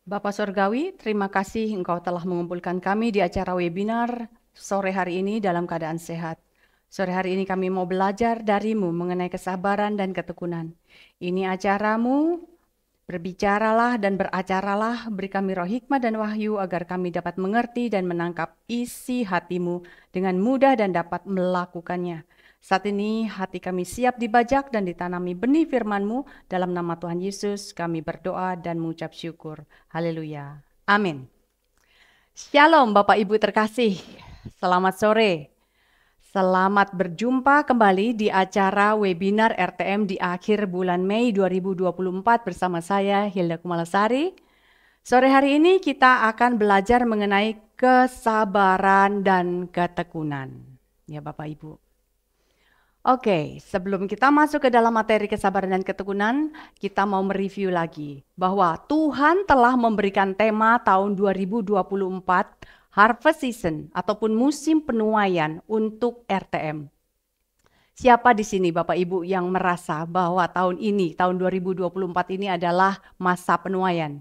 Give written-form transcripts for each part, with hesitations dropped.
Bapak Surgawi, terima kasih Engkau telah mengumpulkan kami di acara webinar sore hari ini dalam keadaan sehat. Sore hari ini kami mau belajar darimu mengenai kesabaran dan ketekunan. Ini acaramu, berbicaralah dan beracaralah, beri kami roh hikmat dan wahyu agar kami dapat mengerti dan menangkap isi hatimu dengan mudah dan dapat melakukannya. Saat ini hati kami siap dibajak dan ditanami benih firman-Mu. Dalam nama Tuhan Yesus kami berdoa dan mengucap syukur. Haleluya. Amin. Shalom Bapak Ibu terkasih. Selamat sore. Selamat berjumpa kembali di acara webinar RTM di akhir bulan Mei 2024 bersama saya Hilda Kumalasari. Sore hari ini kita akan belajar mengenai kesabaran dan ketekunan. Ya Bapak Ibu. Oke, sebelum kita masuk ke dalam materi kesabaran dan ketekunan, kita mau mereview lagi bahwa Tuhan telah memberikan tema tahun 2024 Harvest Season ataupun musim penuaian untuk RTM. Siapa di sini Bapak Ibu yang merasa bahwa tahun ini, tahun 2024 ini adalah masa penuaian?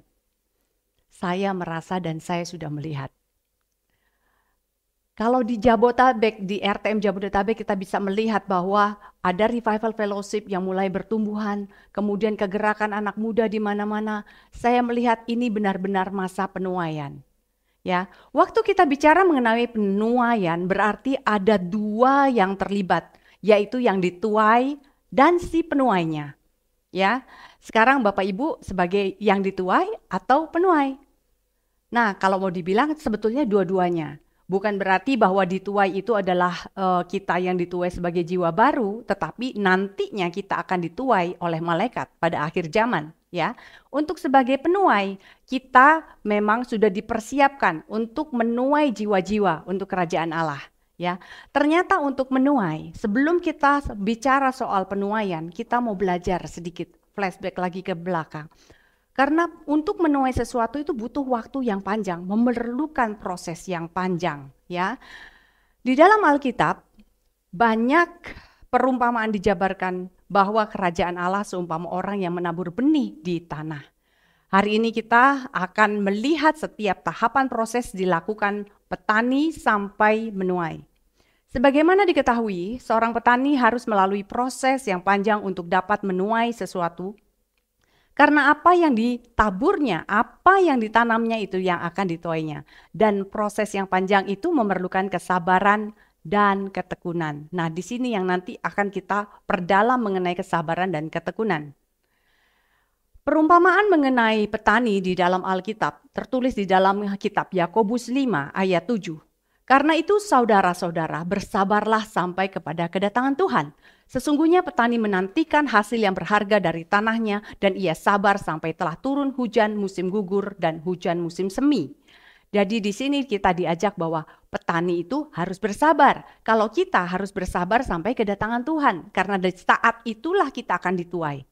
Saya merasa dan saya sudah melihat. Kalau di Jabodetabek, di RTM Jabodetabek kita bisa melihat bahwa ada revival fellowship yang mulai bertumbuhan, kemudian kegerakan anak muda di mana-mana. Saya melihat ini benar-benar masa penuaian. Ya, waktu kita bicara mengenai penuaian berarti ada dua yang terlibat, yaitu yang dituai dan si penuainya. Ya, sekarang Bapak Ibu sebagai yang dituai atau penuai. Nah, kalau mau dibilang sebetulnya dua-duanya. Bukan berarti bahwa dituai itu adalah kita yang dituai sebagai jiwa baru, tetapi nantinya kita akan dituai oleh malaikat pada akhir zaman. Ya, untuk sebagai penuai kita memang sudah dipersiapkan untuk menuai jiwa-jiwa untuk kerajaan Allah. Ya, ternyata untuk menuai, sebelum kita bicara soal penuaian, kita mau belajar sedikit flashback lagi ke belakang. Karena untuk menuai sesuatu itu butuh waktu yang panjang, memerlukan proses yang panjang, ya. Di dalam Alkitab banyak perumpamaan dijabarkan bahwa kerajaan Allah seumpama orang yang menabur benih di tanah. Hari ini kita akan melihat setiap tahapan proses dilakukan petani sampai menuai. Sebagaimana diketahui, seorang petani harus melalui proses yang panjang untuk dapat menuai sesuatu. Karena apa yang ditaburnya, apa yang ditanamnya itu yang akan dituainya. Dan proses yang panjang itu memerlukan kesabaran dan ketekunan. Nah, di sini yang nanti akan kita perdalam mengenai kesabaran dan ketekunan. Perumpamaan mengenai petani di dalam Alkitab tertulis di dalam kitab Yakobus 5 ayat 7. Karena itu saudara-saudara bersabarlah sampai kepada kedatangan Tuhan. Sesungguhnya petani menantikan hasil yang berharga dari tanahnya dan ia sabar sampai telah turun hujan musim gugur dan hujan musim semi. Jadi di sini kita diajak bahwa petani itu harus bersabar. Kalau kita harus bersabar sampai kedatangan Tuhan karena di saat itulah kita akan dituai.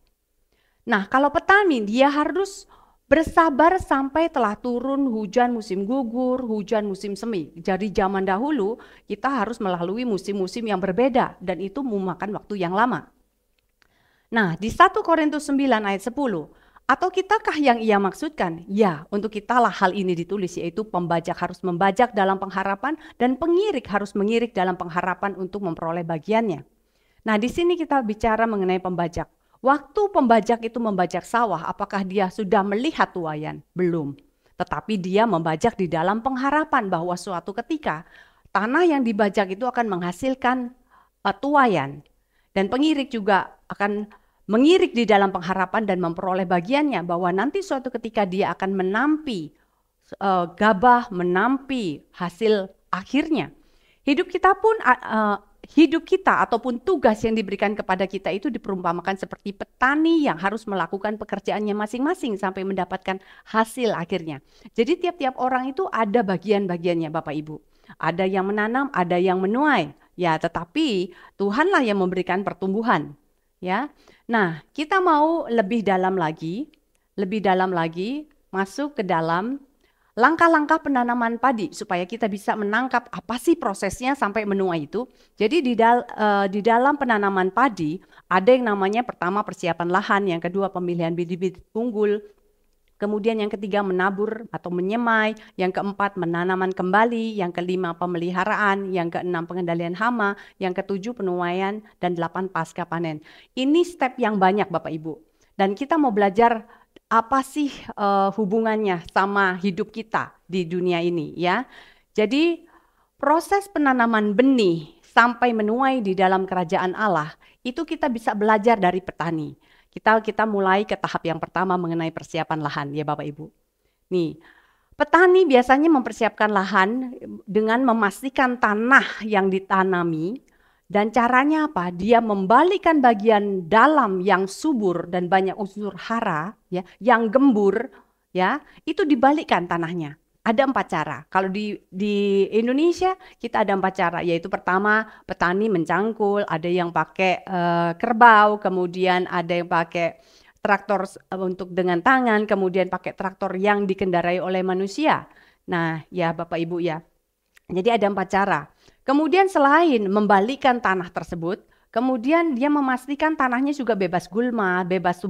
Nah, kalau petani dia harus bersabar sampai telah turun hujan musim gugur, hujan musim semi. Jadi zaman dahulu kita harus melalui musim-musim yang berbeda dan itu memakan waktu yang lama. Nah, di 1 Korintus 9 ayat 10, atau kitakah yang ia maksudkan? Ya, untuk kitalah hal ini ditulis, yaitu pembajak harus membajak dalam pengharapan dan pengirik harus mengirik dalam pengharapan untuk memperoleh bagiannya. Nah, di sini kita bicara mengenai pembajak. Waktu pembajak itu membajak sawah, apakah dia sudah melihat tuaian? Belum. Tetapi dia membajak di dalam pengharapan bahwa suatu ketika tanah yang dibajak itu akan menghasilkan tuaian. Dan pengirik juga akan mengirik di dalam pengharapan dan memperoleh bagiannya bahwa nanti suatu ketika dia akan menampi gabah, menampi hasil akhirnya. Hidup kita ataupun tugas yang diberikan kepada kita itu diperumpamakan seperti petani yang harus melakukan pekerjaannya masing-masing sampai mendapatkan hasil akhirnya. Jadi tiap-tiap orang itu ada bagian-bagiannya Bapak Ibu. Ada yang menanam, ada yang menuai. Ya, tetapi Tuhanlah yang memberikan pertumbuhan. Ya. Nah, kita mau lebih dalam lagi masuk ke dalam langkah-langkah penanaman padi supaya kita bisa menangkap apa sih prosesnya sampai menuai itu. Jadi di dalam penanaman padi ada yang namanya pertama persiapan lahan, yang kedua pemilihan bibit-bibit unggul, Kemudian yang ketiga menabur atau menyemai, yang keempat menanaman kembali, yang kelima pemeliharaan, yang keenam pengendalian hama, yang ketujuh penuaian, dan 8 pasca panen. Ini step yang banyak Bapak Ibu. Dan kita mau belajar apa sih hubungannya sama hidup kita di dunia ini ya. Jadi proses penanaman benih sampai menuai di dalam kerajaan Allah itu kita bisa belajar dari petani. Kita mulai ke tahap yang pertama mengenai persiapan lahan ya Bapak Ibu. Nih, petani biasanya mempersiapkan lahan dengan memastikan tanah yang ditanami dan caranya apa? Dia membalikan bagian dalam yang subur dan banyak unsur hara ya, yang gembur ya, itu dibalikkan tanahnya. Ada 4 cara. Kalau di Indonesia kita ada 4 cara, yaitu pertama petani mencangkul, ada yang pakai kerbau, kemudian ada yang pakai traktor untuk dengan tangan, kemudian pakai traktor yang dikendarai oleh manusia. Nah ya Bapak Ibu ya, jadi ada 4 cara. Kemudian selain membalikkan tanah tersebut, kemudian dia memastikan tanahnya juga bebas gulma, bebas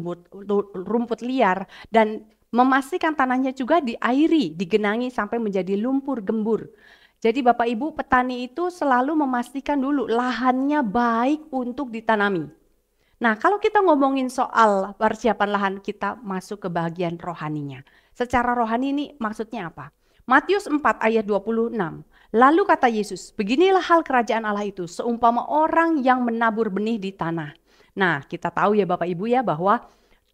rumput liar, dan memastikan tanahnya juga diairi, digenangi sampai menjadi lumpur gembur. Jadi Bapak Ibu petani itu selalu memastikan dulu lahannya baik untuk ditanami. Nah kalau kita ngomongin soal persiapan lahan, kita masuk ke bagian rohaninya. Secara rohani ini maksudnya apa? Matius 4 ayat 26. Lalu kata Yesus, beginilah hal kerajaan Allah itu, seumpama orang yang menabur benih di tanah. Nah kita tahu ya Bapak Ibu ya bahwa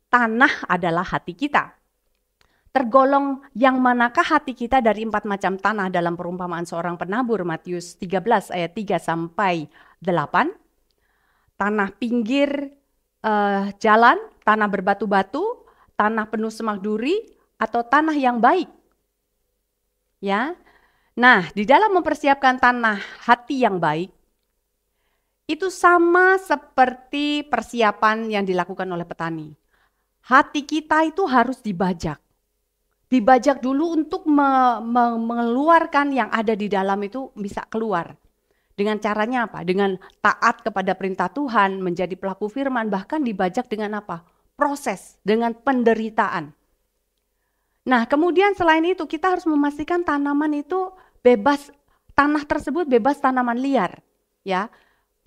tanah adalah hati kita. Tergolong yang manakah hati kita dari 4 macam tanah dalam perumpamaan seorang penabur Matius 13 ayat 3 sampai 8. Tanah pinggir jalan, tanah berbatu-batu, tanah penuh semak duri, atau tanah yang baik. Ya. Nah, di dalam mempersiapkan tanah hati yang baik, itu sama seperti persiapan yang dilakukan oleh petani. Hati kita itu harus dibajak. Dibajak dulu untuk mengeluarkan yang ada di dalam itu bisa keluar. Dengan caranya apa? Dengan taat kepada perintah Tuhan, menjadi pelaku firman, bahkan dibajak dengan apa? Proses, dengan penderitaan. Nah kemudian selain itu kita harus memastikan tanaman itu bebas, tanah tersebut bebas tanaman liar. Ya,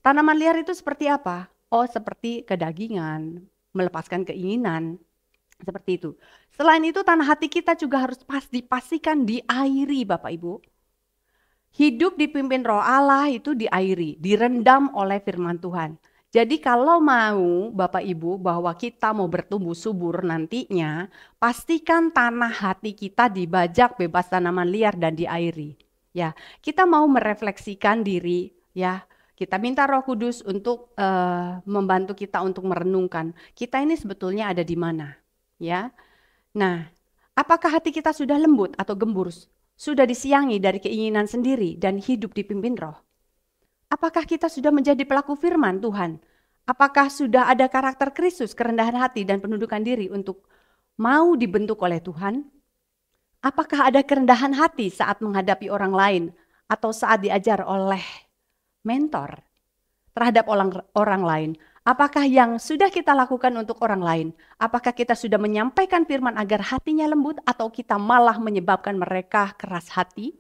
tanaman liar itu seperti apa? Oh seperti kedagingan, melepaskan keinginan. Seperti itu. Selain itu tanah hati kita juga harus dipastikan diairi Bapak Ibu. Hidup dipimpin roh Allah itu diairi, direndam oleh firman Tuhan. Jadi kalau mau Bapak Ibu bahwa kita mau bertumbuh subur nantinya, pastikan tanah hati kita dibajak bebas tanaman liar dan diairi. Ya, kita mau merefleksikan diri ya. Kita minta Roh Kudus untuk membantu kita untuk merenungkan kita ini sebetulnya ada di mana. Ya, nah, apakah hati kita sudah lembut atau gembur, sudah disiangi dari keinginan sendiri dan hidup dipimpin roh? Apakah kita sudah menjadi pelaku firman Tuhan? Apakah sudah ada karakter Kristus, kerendahan hati dan penundukan diri untuk mau dibentuk oleh Tuhan? Apakah ada kerendahan hati saat menghadapi orang lain atau saat diajar oleh mentor terhadap orang lain? Apakah yang sudah kita lakukan untuk orang lain? Apakah kita sudah menyampaikan firman agar hatinya lembut atau kita malah menyebabkan mereka keras hati?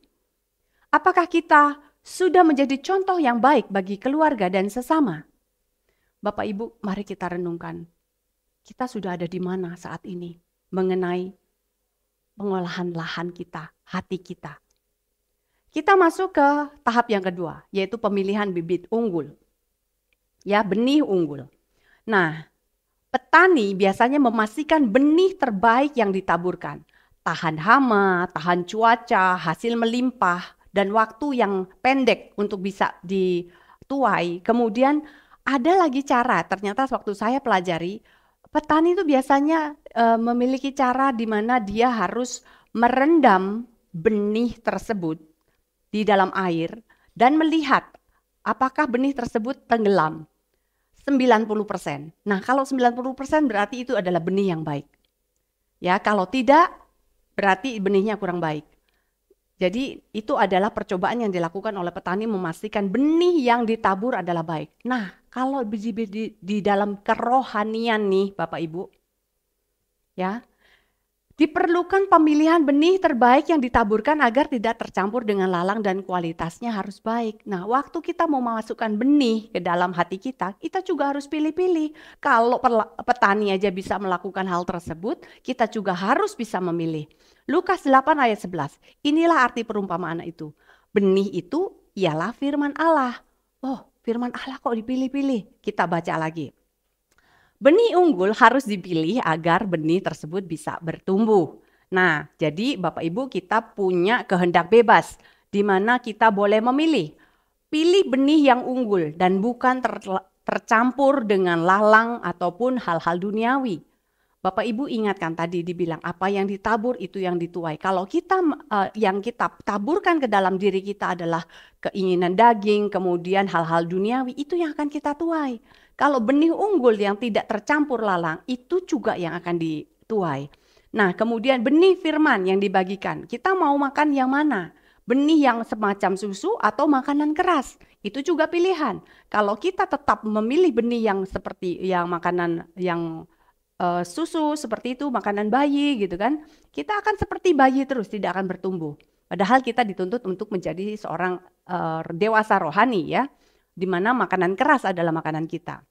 Apakah kita sudah menjadi contoh yang baik bagi keluarga dan sesama? Bapak Ibu, mari kita renungkan. Kita sudah ada di mana saat ini mengenai pengolahan lahan kita, hati kita. Kita masuk ke tahap yang kedua, yaitu pemilihan bibit unggul. Ya, benih unggul. Nah, petani biasanya memastikan benih terbaik yang ditaburkan. Tahan hama, tahan cuaca, hasil melimpah, dan waktu yang pendek untuk bisa dituai. Kemudian ada lagi cara, ternyata waktu saya pelajari, petani itu biasanya memiliki cara di mana dia harus merendam benih tersebut di dalam air dan melihat apakah benih tersebut tenggelam. 90%. Nah, kalau 90% berarti itu adalah benih yang baik. Ya, kalau tidak berarti benihnya kurang baik. Jadi itu adalah percobaan yang dilakukan oleh petani memastikan benih yang ditabur adalah baik. Nah, kalau di dalam kerohanian nih Bapak Ibu, ya, Diperlukan pemilihan benih terbaik yang ditaburkan agar tidak tercampur dengan lalang dan kualitasnya harus baik. Nah, waktu kita mau memasukkan benih ke dalam hati kita juga harus pilih-pilih. Kalau petani aja bisa melakukan hal tersebut, kita juga harus bisa memilih. Lukas 8 ayat 11, inilah arti perumpamaan itu. Benih itu ialah firman Allah. Oh, firman Allah kok dipilih-pilih? Kita baca lagi. Benih unggul harus dipilih agar benih tersebut bisa bertumbuh. Nah, jadi Bapak Ibu kita punya kehendak bebas di mana kita boleh memilih. Pilih benih yang unggul dan bukan tercampur dengan lalang ataupun hal-hal duniawi. Bapak Ibu ingatkan tadi dibilang apa yang ditabur itu yang dituai. Kalau kita yang kita taburkan ke dalam diri kita adalah keinginan daging, kemudian hal-hal duniawi, itu yang akan kita tuai. Kalau benih unggul yang tidak tercampur lalang, itu juga yang akan dituai. Nah, kemudian benih firman yang dibagikan, kita mau makan yang mana? Benih yang semacam susu atau makanan keras, itu juga pilihan. Kalau kita tetap memilih benih yang seperti yang makanan yang susu seperti itu, makanan bayi gitu kan, kita akan seperti bayi terus, tidak akan bertumbuh. Padahal kita dituntut untuk menjadi seorang dewasa rohani ya, di mana makanan keras adalah makanan kita.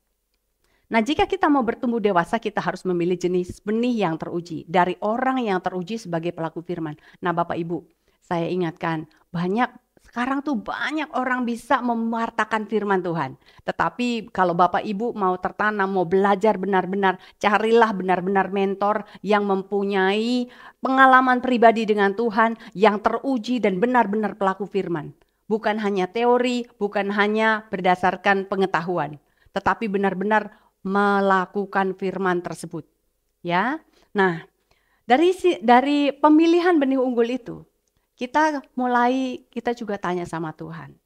Nah, jika kita mau bertumbuh dewasa, kita harus memilih jenis benih yang teruji dari orang yang teruji sebagai pelaku firman. Nah, Bapak Ibu, saya ingatkan, sekarang tuh banyak orang bisa mewartakan firman Tuhan. Tetapi kalau Bapak Ibu mau tertanam, mau belajar benar-benar, carilah benar-benar mentor yang mempunyai pengalaman pribadi dengan Tuhan, yang teruji dan benar-benar pelaku firman. Bukan hanya teori, bukan hanya berdasarkan pengetahuan, tetapi benar-benar melakukan firman tersebut. Ya. Nah, dari pemilihan benih unggul itu, kita juga tanya sama Tuhan.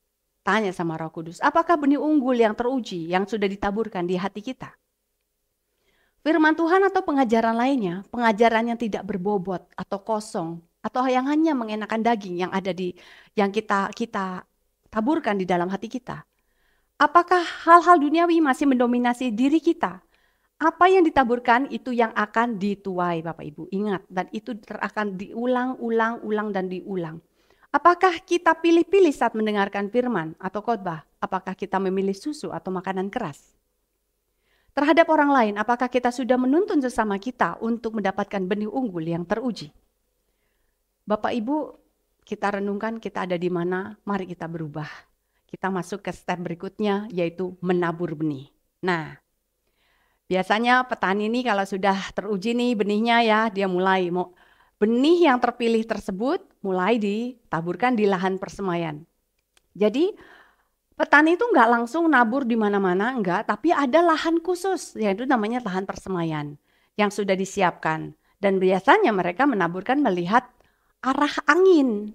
Tanya sama Roh Kudus, apakah benih unggul yang teruji yang sudah ditaburkan di hati kita? Firman Tuhan atau pengajaran lainnya, pengajaran yang tidak berbobot atau kosong atau yang hanya mengenakan daging yang ada yang kita taburkan di dalam hati kita. Apakah hal-hal duniawi masih mendominasi diri kita? Apa yang ditaburkan itu yang akan dituai, Bapak Ibu. Ingat, dan itu akan diulang dan diulang. Apakah kita pilih-pilih saat mendengarkan firman atau khotbah? Apakah kita memilih susu atau makanan keras? Terhadap orang lain, apakah kita sudah menuntun sesama kita untuk mendapatkan benih unggul yang teruji? Bapak Ibu, kita renungkan kita ada di mana, mari kita berubah. Kita masuk ke step berikutnya, yaitu menabur benih. Nah, biasanya petani ini kalau sudah teruji nih benihnya ya, dia mulai benih yang terpilih tersebut mulai ditaburkan di lahan persemaian. Jadi petani itu nggak langsung nabur di mana-mana, enggak, tapi ada lahan khusus, yaitu namanya lahan persemaian yang sudah disiapkan. Dan biasanya mereka menaburkan melihat arah angin,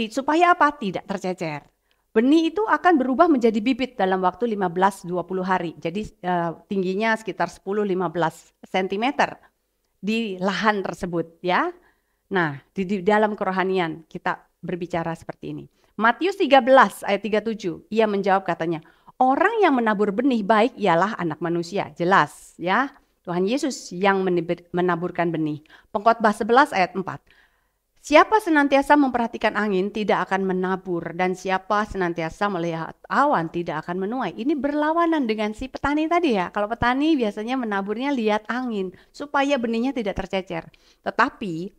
supaya apa? Tidak tercecer. Benih itu akan berubah menjadi bibit dalam waktu 15-20 hari. Jadi tingginya sekitar 10-15 cm di lahan tersebut ya. Nah, di dalam kerohanian kita berbicara seperti ini. Matius 13 ayat 37, ia menjawab katanya, orang yang menabur benih baik ialah anak manusia. Jelas ya, Tuhan Yesus yang menaburkan benih. Pengkhotbah 11 ayat 4. Siapa senantiasa memperhatikan angin tidak akan menabur, dan siapa senantiasa melihat awan tidak akan menuai. Ini berlawanan dengan si petani tadi ya. Kalau petani biasanya menaburnya lihat angin supaya benihnya tidak tercecer. Tetapi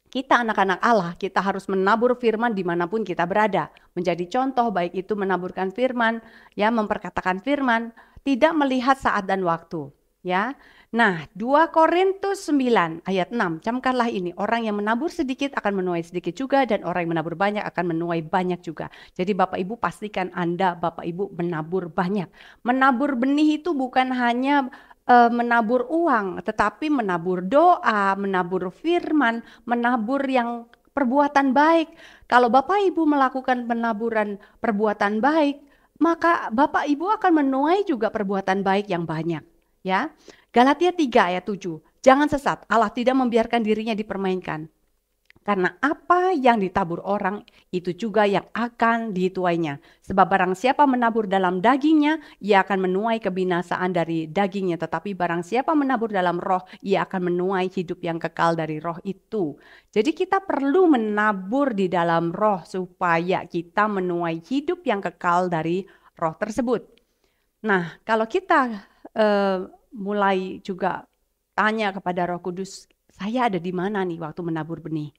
kita anak-anak Allah, kita harus menabur firman dimanapun kita berada. Menjadi contoh baik itu menaburkan firman, ya memperkatakan firman, tidak melihat saat dan waktu. Ya, nah 2 Korintus 9 ayat 6, camkanlah ini, orang yang menabur sedikit akan menuai sedikit juga, dan orang yang menabur banyak akan menuai banyak juga. Jadi Bapak Ibu pastikan Anda, Bapak Ibu menabur banyak. Menabur benih itu bukan hanya menabur uang, tetapi menabur doa, menabur firman, menabur yang perbuatan baik. Kalau Bapak Ibu melakukan penaburan perbuatan baik, maka Bapak Ibu akan menuai juga perbuatan baik yang banyak. Ya, Galatia 3 ayat 7. Jangan sesat, Allah tidak membiarkan dirinya dipermainkan. Karena apa yang ditabur orang, itu juga yang akan dituainya. Sebab barang siapa menabur dalam dagingnya, ia akan menuai kebinasaan dari dagingnya. Tetapi barang siapa menabur dalam roh, ia akan menuai hidup yang kekal dari roh itu. Jadi kita perlu menabur di dalam roh supaya kita menuai hidup yang kekal dari roh tersebut. Nah, kalau kita mulai juga tanya kepada Roh Kudus, saya ada di mana nih waktu menabur benih?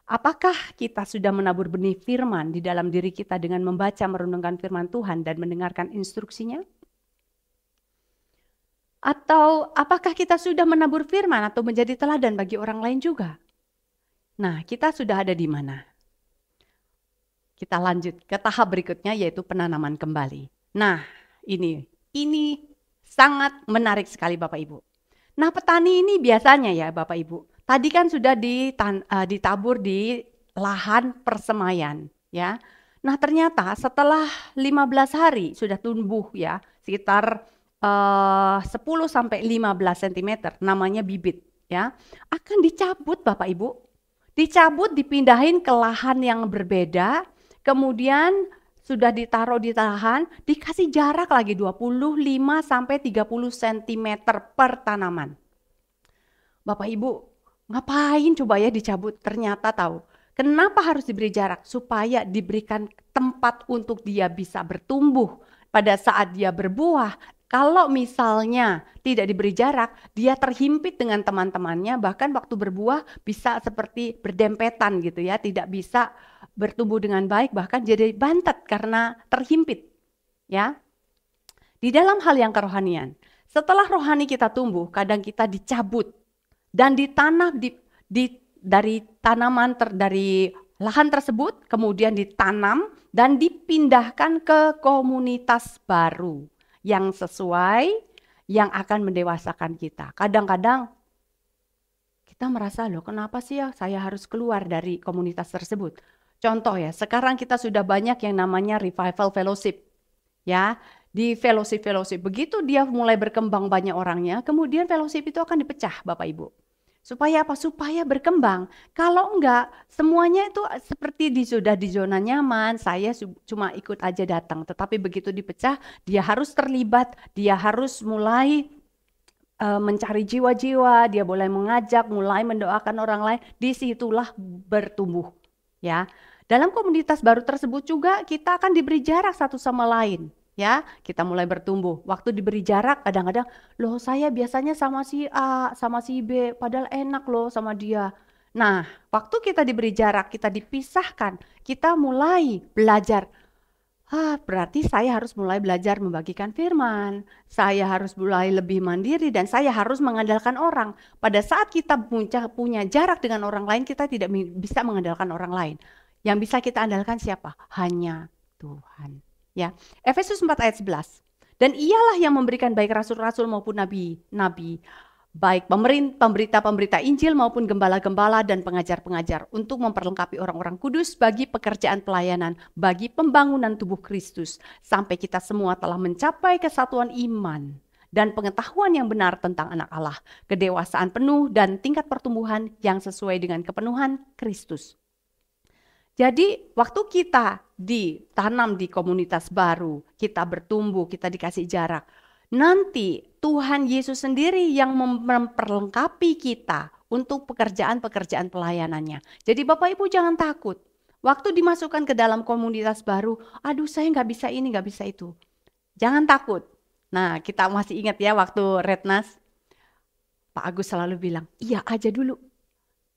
Apakah kita sudah menabur benih firman di dalam diri kita dengan membaca merenungkan firman Tuhan dan mendengarkan instruksinya? Atau apakah kita sudah menabur firman atau menjadi teladan bagi orang lain juga? Nah, kita sudah ada di mana? Kita lanjut ke tahap berikutnya yaitu penanaman kembali. Nah, ini sangat menarik sekali Bapak Ibu. Nah, petani ini biasanya ya Bapak Ibu, tadi kan sudah ditabur di lahan persemaian ya. Nah, ternyata setelah 15 hari sudah tumbuh ya, sekitar 10 sampai 15 cm namanya bibit ya. Akan dicabut Bapak Ibu. Dicabut, dipindahin ke lahan yang berbeda, kemudian sudah ditaruh di lahan, dikasih jarak lagi 25 sampai 30 cm per tanaman. Bapak Ibu, ngapain coba ya dicabut? Ternyata tahu. Kenapa harus diberi jarak? Supaya diberikan tempat untuk dia bisa bertumbuh. Pada saat dia berbuah, kalau misalnya tidak diberi jarak, dia terhimpit dengan teman-temannya, bahkan waktu berbuah bisa seperti berdempetan gitu ya, tidak bisa bertumbuh dengan baik, bahkan jadi bantet karena terhimpit. Ya, di dalam hal yang kerohanian, setelah rohani kita tumbuh, kadang kita dicabut dan ditanam dari tanaman dari lahan tersebut, kemudian ditanam dan dipindahkan ke komunitas baru yang sesuai, yang akan mendewasakan kita. Kadang-kadang kita merasa, loh kenapa sih ya saya harus keluar dari komunitas tersebut? Contoh ya, sekarang kita sudah banyak yang namanya revival fellowship. Ya, di fellowship begitu dia mulai berkembang banyak orangnya, kemudian fellowship itu akan dipecah Bapak Ibu. Supaya apa? Supaya berkembang. Kalau enggak, semuanya itu seperti sudah di zona nyaman, saya cuma ikut aja datang. Tetapi begitu dipecah, dia harus terlibat, dia harus mulai mencari jiwa-jiwa, dia boleh mengajak, mulai mendoakan orang lain, disitulah bertumbuh. Ya, dalam komunitas baru tersebut juga kita akan diberi jarak satu sama lain. Ya, kita mulai bertumbuh. Waktu diberi jarak, kadang-kadang, loh saya biasanya sama si A, sama si B, padahal enak loh sama dia. Nah, waktu kita diberi jarak, kita dipisahkan, kita mulai belajar. Berarti saya harus mulai belajar membagikan firman. Saya harus mulai lebih mandiri dan saya harus mengandalkan orang. Pada saat kita punya jarak dengan orang lain, kita tidak bisa mengandalkan orang lain. Yang bisa kita andalkan siapa? Hanya Tuhan. Ya, Efesus 4 ayat 11. Dan ialah yang memberikan baik rasul-rasul maupun nabi-nabi, baik pemberita-pemberita Injil maupun gembala-gembala dan pengajar-pengajar untuk memperlengkapi orang-orang kudus bagi pekerjaan pelayanan, bagi pembangunan tubuh Kristus, sampai kita semua telah mencapai kesatuan iman dan pengetahuan yang benar tentang anak Allah, kedewasaan penuh dan tingkat pertumbuhan yang sesuai dengan kepenuhan Kristus. Jadi waktu kita ditanam di komunitas baru, kita bertumbuh, kita dikasih jarak, nanti Tuhan Yesus sendiri yang memperlengkapi kita untuk pekerjaan-pekerjaan pelayanannya. Jadi Bapak Ibu jangan takut. Waktu dimasukkan ke dalam komunitas baru, aduh saya nggak bisa ini, nggak bisa itu. Jangan takut. Nah kita masih ingat ya waktu Rednas, Pak Agus selalu bilang, iya aja dulu.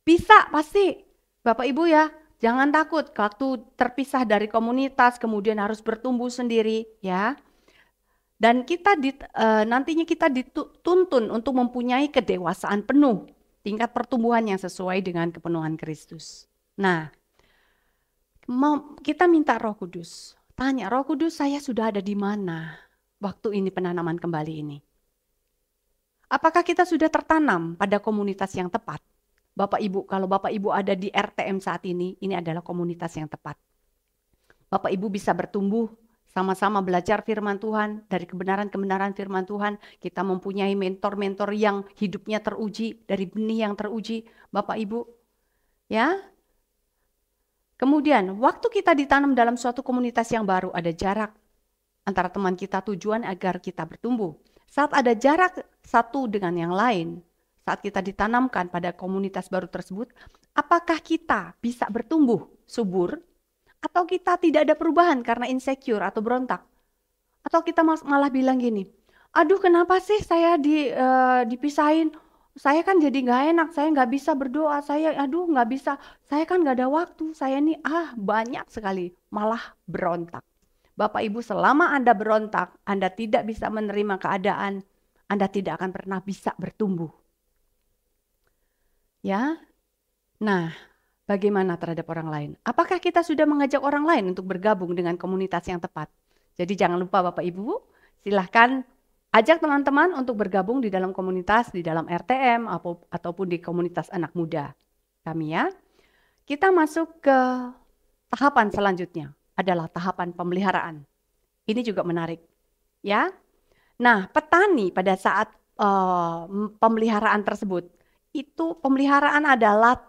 Bisa pasti. Bapak Ibu ya, jangan takut waktu terpisah dari komunitas, kemudian harus bertumbuh sendiri ya. Dan nantinya kita dituntun untuk mempunyai kedewasaan penuh, tingkat pertumbuhan yang sesuai dengan kepenuhan Kristus. Nah, kita minta Roh Kudus. Tanya, Roh Kudus saya sudah ada di mana waktu ini penanaman kembali ini? Apakah kita sudah tertanam pada komunitas yang tepat? Bapak Ibu, kalau Bapak Ibu ada di RTM saat ini adalah komunitas yang tepat. Bapak Ibu bisa bertumbuh, sama-sama belajar firman Tuhan, dari kebenaran-kebenaran firman Tuhan, kita mempunyai mentor-mentor yang hidupnya teruji, dari benih yang teruji, Bapak Ibu. Ya, Kemudian, waktu kita ditanam dalam suatu komunitas yang baru, ada jarak antara teman kita, tujuan agar kita bertumbuh. Saat ada jarak satu dengan yang lain, saat kita ditanamkan pada komunitas baru tersebut, apakah kita bisa bertumbuh subur atau kita tidak ada perubahan karena insecure atau berontak? Atau kita malah bilang gini, aduh kenapa sih saya dipisahin? Saya kan jadi nggak enak, saya nggak bisa berdoa, aduh nggak bisa, saya kan nggak ada waktu, saya nih banyak sekali, malah berontak. Bapak Ibu, selama Anda berontak, Anda tidak bisa menerima keadaan, Anda tidak akan pernah bisa bertumbuh. Ya, nah bagaimana terhadap orang lain? Apakah kita sudah mengajak orang lain untuk bergabung dengan komunitas yang tepat? Jadi jangan lupa Bapak Ibu, silahkan ajak teman-teman untuk bergabung di dalam komunitas, di dalam RTM ataupun di komunitas anak muda kami ya. Kita masuk ke tahapan selanjutnya, adalah tahapan pemeliharaan. Ini juga menarik ya. Nah, petani pada saat pemeliharaan tersebut, itu pemeliharaan adalah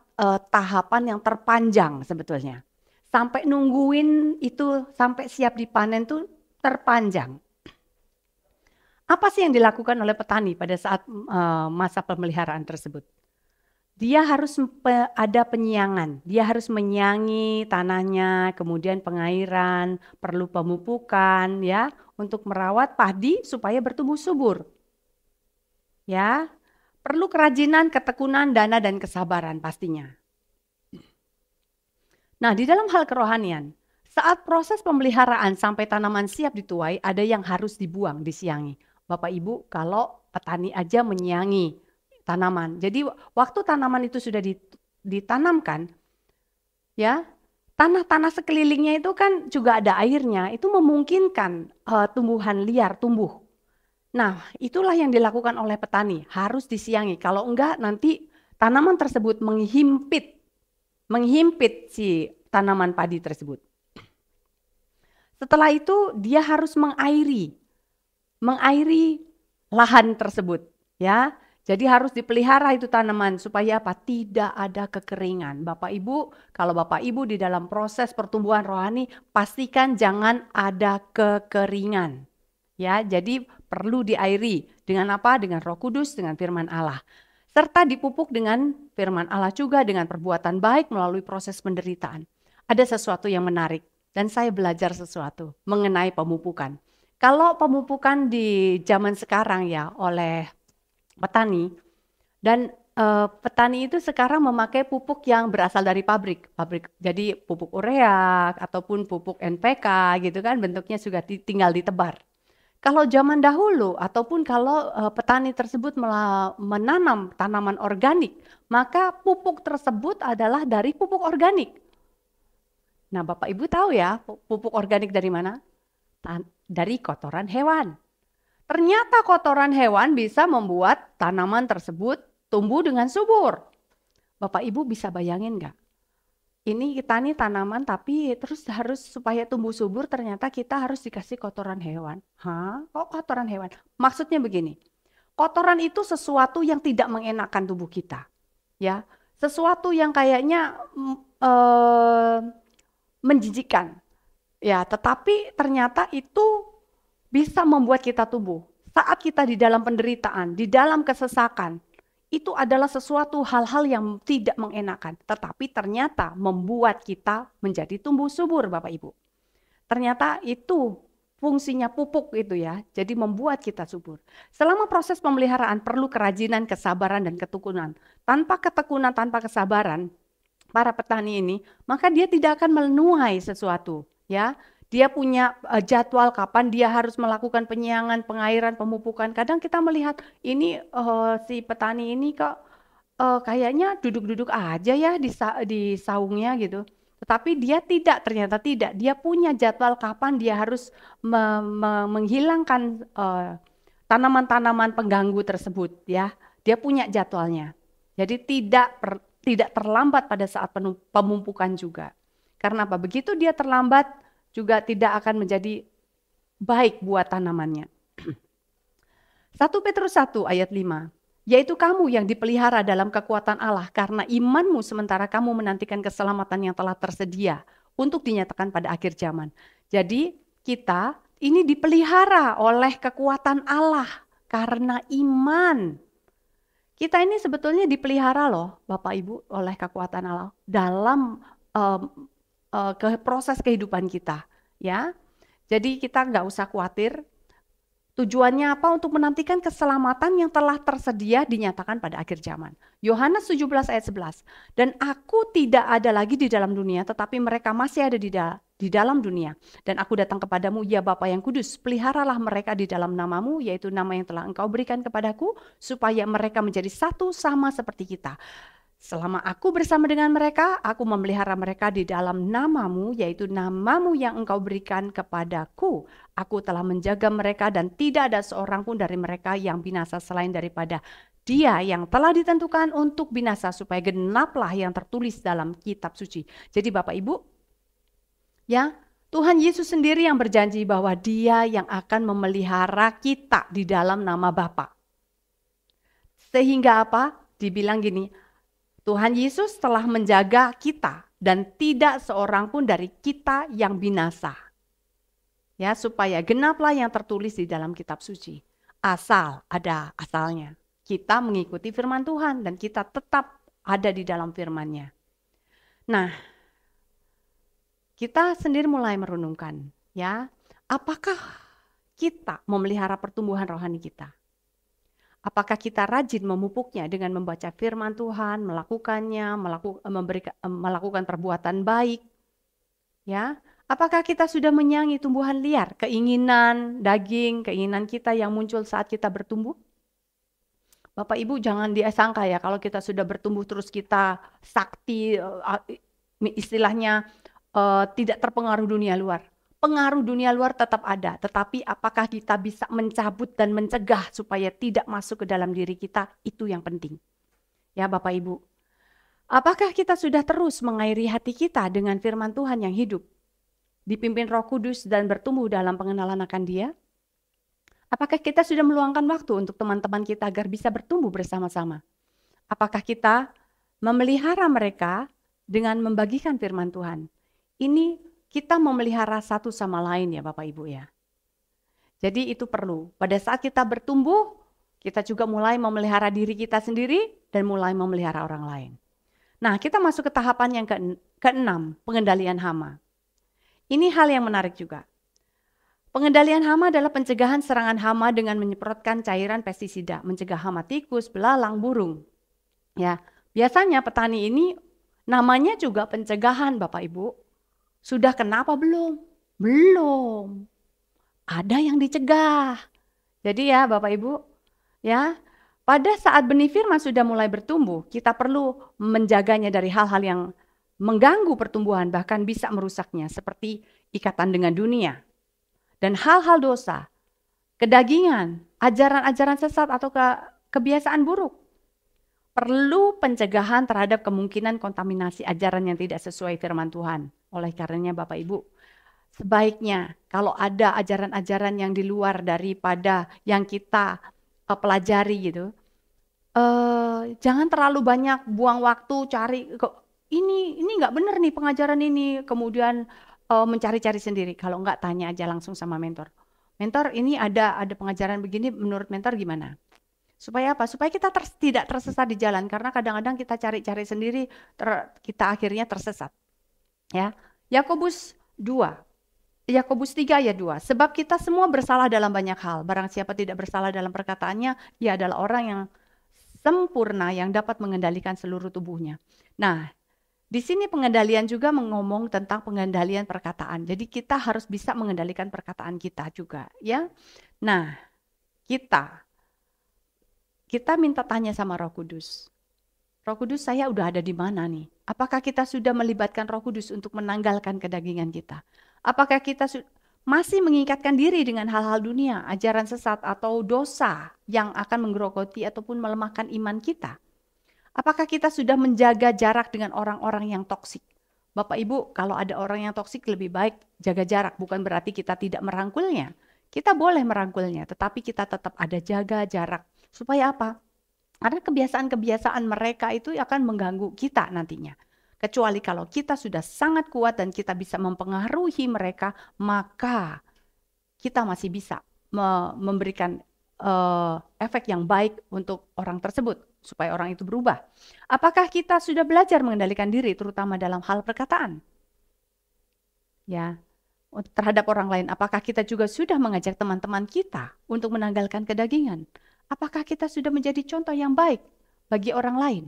tahapan yang terpanjang sebetulnya. Sampai nungguin itu sampai siap dipanen tuh terpanjang. Apa sih yang dilakukan oleh petani pada saat masa pemeliharaan tersebut? Dia harus ada penyiangan, dia harus menyiangi tanahnya, kemudian pengairan, perlu pemupukan ya, untuk merawat padi supaya bertumbuh subur. Ya, perlu kerajinan, ketekunan, dana dan kesabaran pastinya. Nah, di dalam hal kerohanian, saat proses pemeliharaan sampai tanaman siap dituai, ada yang harus dibuang, disiangi. Bapak Ibu, kalau petani aja menyiangi tanaman. Jadi waktu tanaman itu sudah ditanamkan, ya, tanah-tanah sekelilingnya itu kan juga ada airnya, itu memungkinkan tumbuhan liar tumbuh. Nah, itulah yang dilakukan oleh petani, harus disiangi. Kalau enggak nanti tanaman tersebut menghimpit si tanaman padi tersebut. Setelah itu dia harus mengairi lahan tersebut, ya. Jadi harus dipelihara itu tanaman supaya apa? Tidak ada kekeringan. Bapak Ibu, kalau Bapak Ibu di dalam proses pertumbuhan rohani, pastikan jangan ada kekeringan. Ya, jadi perlu diairi dengan apa? Dengan Roh Kudus, dengan firman Allah. Serta dipupuk dengan firman Allah juga dengan perbuatan baik melalui proses penderitaan. Ada sesuatu yang menarik dan saya belajar sesuatu mengenai pemupukan. Kalau pemupukan di zaman sekarang ya oleh petani dan petani itu sekarang memakai pupuk yang berasal dari pabrik. Jadi pupuk urea ataupun pupuk NPK gitu kan, bentuknya juga tinggal ditebar. Kalau zaman dahulu ataupun kalau petani tersebut menanam tanaman organik, maka pupuk tersebut adalah dari pupuk organik. Nah, Bapak Ibu tahu ya pupuk organik dari mana? Dari kotoran hewan. Ternyata kotoran hewan bisa membuat tanaman tersebut tumbuh dengan subur. Bapak Ibu bisa bayangin nggak? Ini kita nih tanaman tapi terus harus supaya tumbuh subur ternyata kita harus dikasih kotoran hewan. Hah? Kok kotoran hewan? Maksudnya begini, kotoran itu sesuatu yang tidak mengenakan tubuh kita. Ya, sesuatu yang kayaknya menjijikkan. Ya, tetapi ternyata itu bisa membuat kita tumbuh. Saat kita di dalam penderitaan, di dalam kesesakan, itu adalah sesuatu hal-hal yang tidak mengenakan. Tetapi ternyata membuat kita menjadi tumbuh subur Bapak Ibu. Ternyata itu fungsinya pupuk itu ya. Jadi membuat kita subur. Selama proses pemeliharaan perlu kerajinan, kesabaran, dan ketekunan. Tanpa ketekunan, tanpa kesabaran, para petani ini, maka dia tidak akan menuai sesuatu ya. Dia punya jadwal kapan dia harus melakukan penyiangan, pengairan, pemupukan. Kadang kita melihat ini si petani ini kok kayaknya duduk-duduk aja ya di saungnya gitu. Tetapi dia ternyata tidak. Dia punya jadwal kapan dia harus menghilangkan tanaman-tanaman pengganggu tersebut ya. Dia punya jadwalnya. Jadi tidak terlambat pada saat pemupukan juga. Karena apa? Begitu dia terlambat juga tidak akan menjadi baik buat tanamannya. 1 Petrus 1 ayat 5. yaitu kamu yang dipelihara dalam kekuatan Allah karena imanmu sementara kamu menantikan keselamatan yang telah tersedia untuk dinyatakan pada akhir zaman. Jadi kita ini dipelihara oleh kekuatan Allah karena iman. Kita ini sebetulnya dipelihara loh Bapak Ibu oleh kekuatan Allah dalam proses kehidupan kita, ya. Jadi kita nggak usah khawatir. Tujuannya apa? Untuk menantikan keselamatan yang telah tersedia dinyatakan pada akhir zaman. Yohanes 17 ayat 11. Dan aku tidak ada lagi di dalam dunia, tetapi mereka masih ada di dalam dunia. Dan aku datang kepadamu, ya Bapa yang kudus, peliharalah mereka di dalam namamu, yaitu nama yang telah engkau berikan kepadaku, supaya mereka menjadi satu sama seperti kita. Selama aku bersama dengan mereka, aku memelihara mereka di dalam namamu, yaitu namamu yang engkau berikan kepadaku. Aku telah menjaga mereka dan tidak ada seorang pun dari mereka yang binasa selain daripada Dia yang telah ditentukan untuk binasa, supaya genaplah yang tertulis dalam kitab suci. Jadi Bapak Ibu, ya, Tuhan Yesus sendiri yang berjanji bahwa Dia yang akan memelihara kita di dalam nama Bapa. Sehingga apa? Dibilang gini, Tuhan Yesus telah menjaga kita dan tidak seorang pun dari kita yang binasa. Ya, supaya genaplah yang tertulis di dalam kitab suci. Asal ada asalnya. Kita mengikuti firman Tuhan dan kita tetap ada di dalam firman-Nya. Nah, kita sendiri mulai merenungkan, ya, apakah kita memelihara pertumbuhan rohani kita? Apakah kita rajin memupuknya dengan membaca firman Tuhan, melakukannya, melakukan perbuatan baik? Ya, apakah kita sudah menyangi tumbuhan liar, keinginan daging, keinginan kita yang muncul saat kita bertumbuh? Bapak Ibu jangan disangka ya kalau kita sudah bertumbuh terus kita sakti, istilahnya tidak terpengaruh dunia luar. Pengaruh dunia luar tetap ada, tetapi apakah kita bisa mencabut dan mencegah supaya tidak masuk ke dalam diri kita, itu yang penting. Ya Bapak Ibu, apakah kita sudah terus mengairi hati kita dengan firman Tuhan yang hidup, dipimpin Roh Kudus dan bertumbuh dalam pengenalan akan Dia? Apakah kita sudah meluangkan waktu untuk teman-teman kita agar bisa bertumbuh bersama-sama? Apakah kita memelihara mereka dengan membagikan firman Tuhan? Ini kita memelihara satu sama lain ya Bapak Ibu ya. Jadi itu perlu. Pada saat kita bertumbuh, kita juga mulai memelihara diri kita sendiri dan mulai memelihara orang lain. Nah, kita masuk ke tahapan yang keenam, pengendalian hama. Ini hal yang menarik juga. Pengendalian hama adalah pencegahan serangan hama dengan menyemprotkan cairan pestisida, mencegah hama tikus, belalang, burung. Ya, biasanya petani ini namanya juga pencegahan Bapak Ibu. Sudah kenapa belum? Belum. Ada yang dicegah. Jadi ya Bapak Ibu, ya, pada saat benih firman sudah mulai bertumbuh, kita perlu menjaganya dari hal-hal yang mengganggu pertumbuhan, bahkan bisa merusaknya, seperti ikatan dengan dunia. Dan hal-hal dosa, kedagingan, ajaran-ajaran sesat atau kebiasaan buruk. Perlu pencegahan terhadap kemungkinan kontaminasi ajaran yang tidak sesuai firman Tuhan. Oleh karenanya Bapak Ibu, sebaiknya kalau ada ajaran-ajaran yang di luar daripada yang kita pelajari gitu, jangan terlalu banyak buang waktu cari ini nggak benar nih pengajaran ini, kemudian mencari-cari sendiri. Kalau enggak, tanya aja langsung sama mentor. Mentor, ini ada pengajaran begini, menurut mentor gimana? Supaya apa? Supaya kita tidak tersesat di jalan. Karena kadang-kadang kita cari-cari sendiri, kita akhirnya tersesat. Ya, Yakobus 2, Yakobus 3 ayat 2. Sebab kita semua bersalah dalam banyak hal. Barang siapa tidak bersalah dalam perkataannya, ia adalah orang yang sempurna yang dapat mengendalikan seluruh tubuhnya. Nah, di sini pengendalian juga mengomong tentang pengendalian perkataan. Jadi kita harus bisa mengendalikan perkataan kita juga, ya. Nah, kita minta tanya sama Roh Kudus. Roh Kudus, saya udah ada di mana nih? Apakah kita sudah melibatkan Roh Kudus untuk menanggalkan kedagingan kita? Apakah kita masih mengikatkan diri dengan hal-hal dunia, ajaran sesat atau dosa yang akan menggerogoti ataupun melemahkan iman kita? Apakah kita sudah menjaga jarak dengan orang-orang yang toksik? Bapak Ibu, kalau ada orang yang toksik lebih baik jaga jarak, bukan berarti kita tidak merangkulnya. Kita boleh merangkulnya, tetapi kita tetap ada jaga jarak. Supaya apa? Karena kebiasaan-kebiasaan mereka itu akan mengganggu kita nantinya. Kecuali kalau kita sudah sangat kuat dan kita bisa mempengaruhi mereka, maka kita masih bisa memberikan efek yang baik untuk orang tersebut supaya orang itu berubah. Apakah kita sudah belajar mengendalikan diri terutama dalam hal perkataan? Ya, terhadap orang lain, apakah kita juga sudah mengajak teman-teman kita untuk menanggalkan kedagingan? Apakah kita sudah menjadi contoh yang baik bagi orang lain?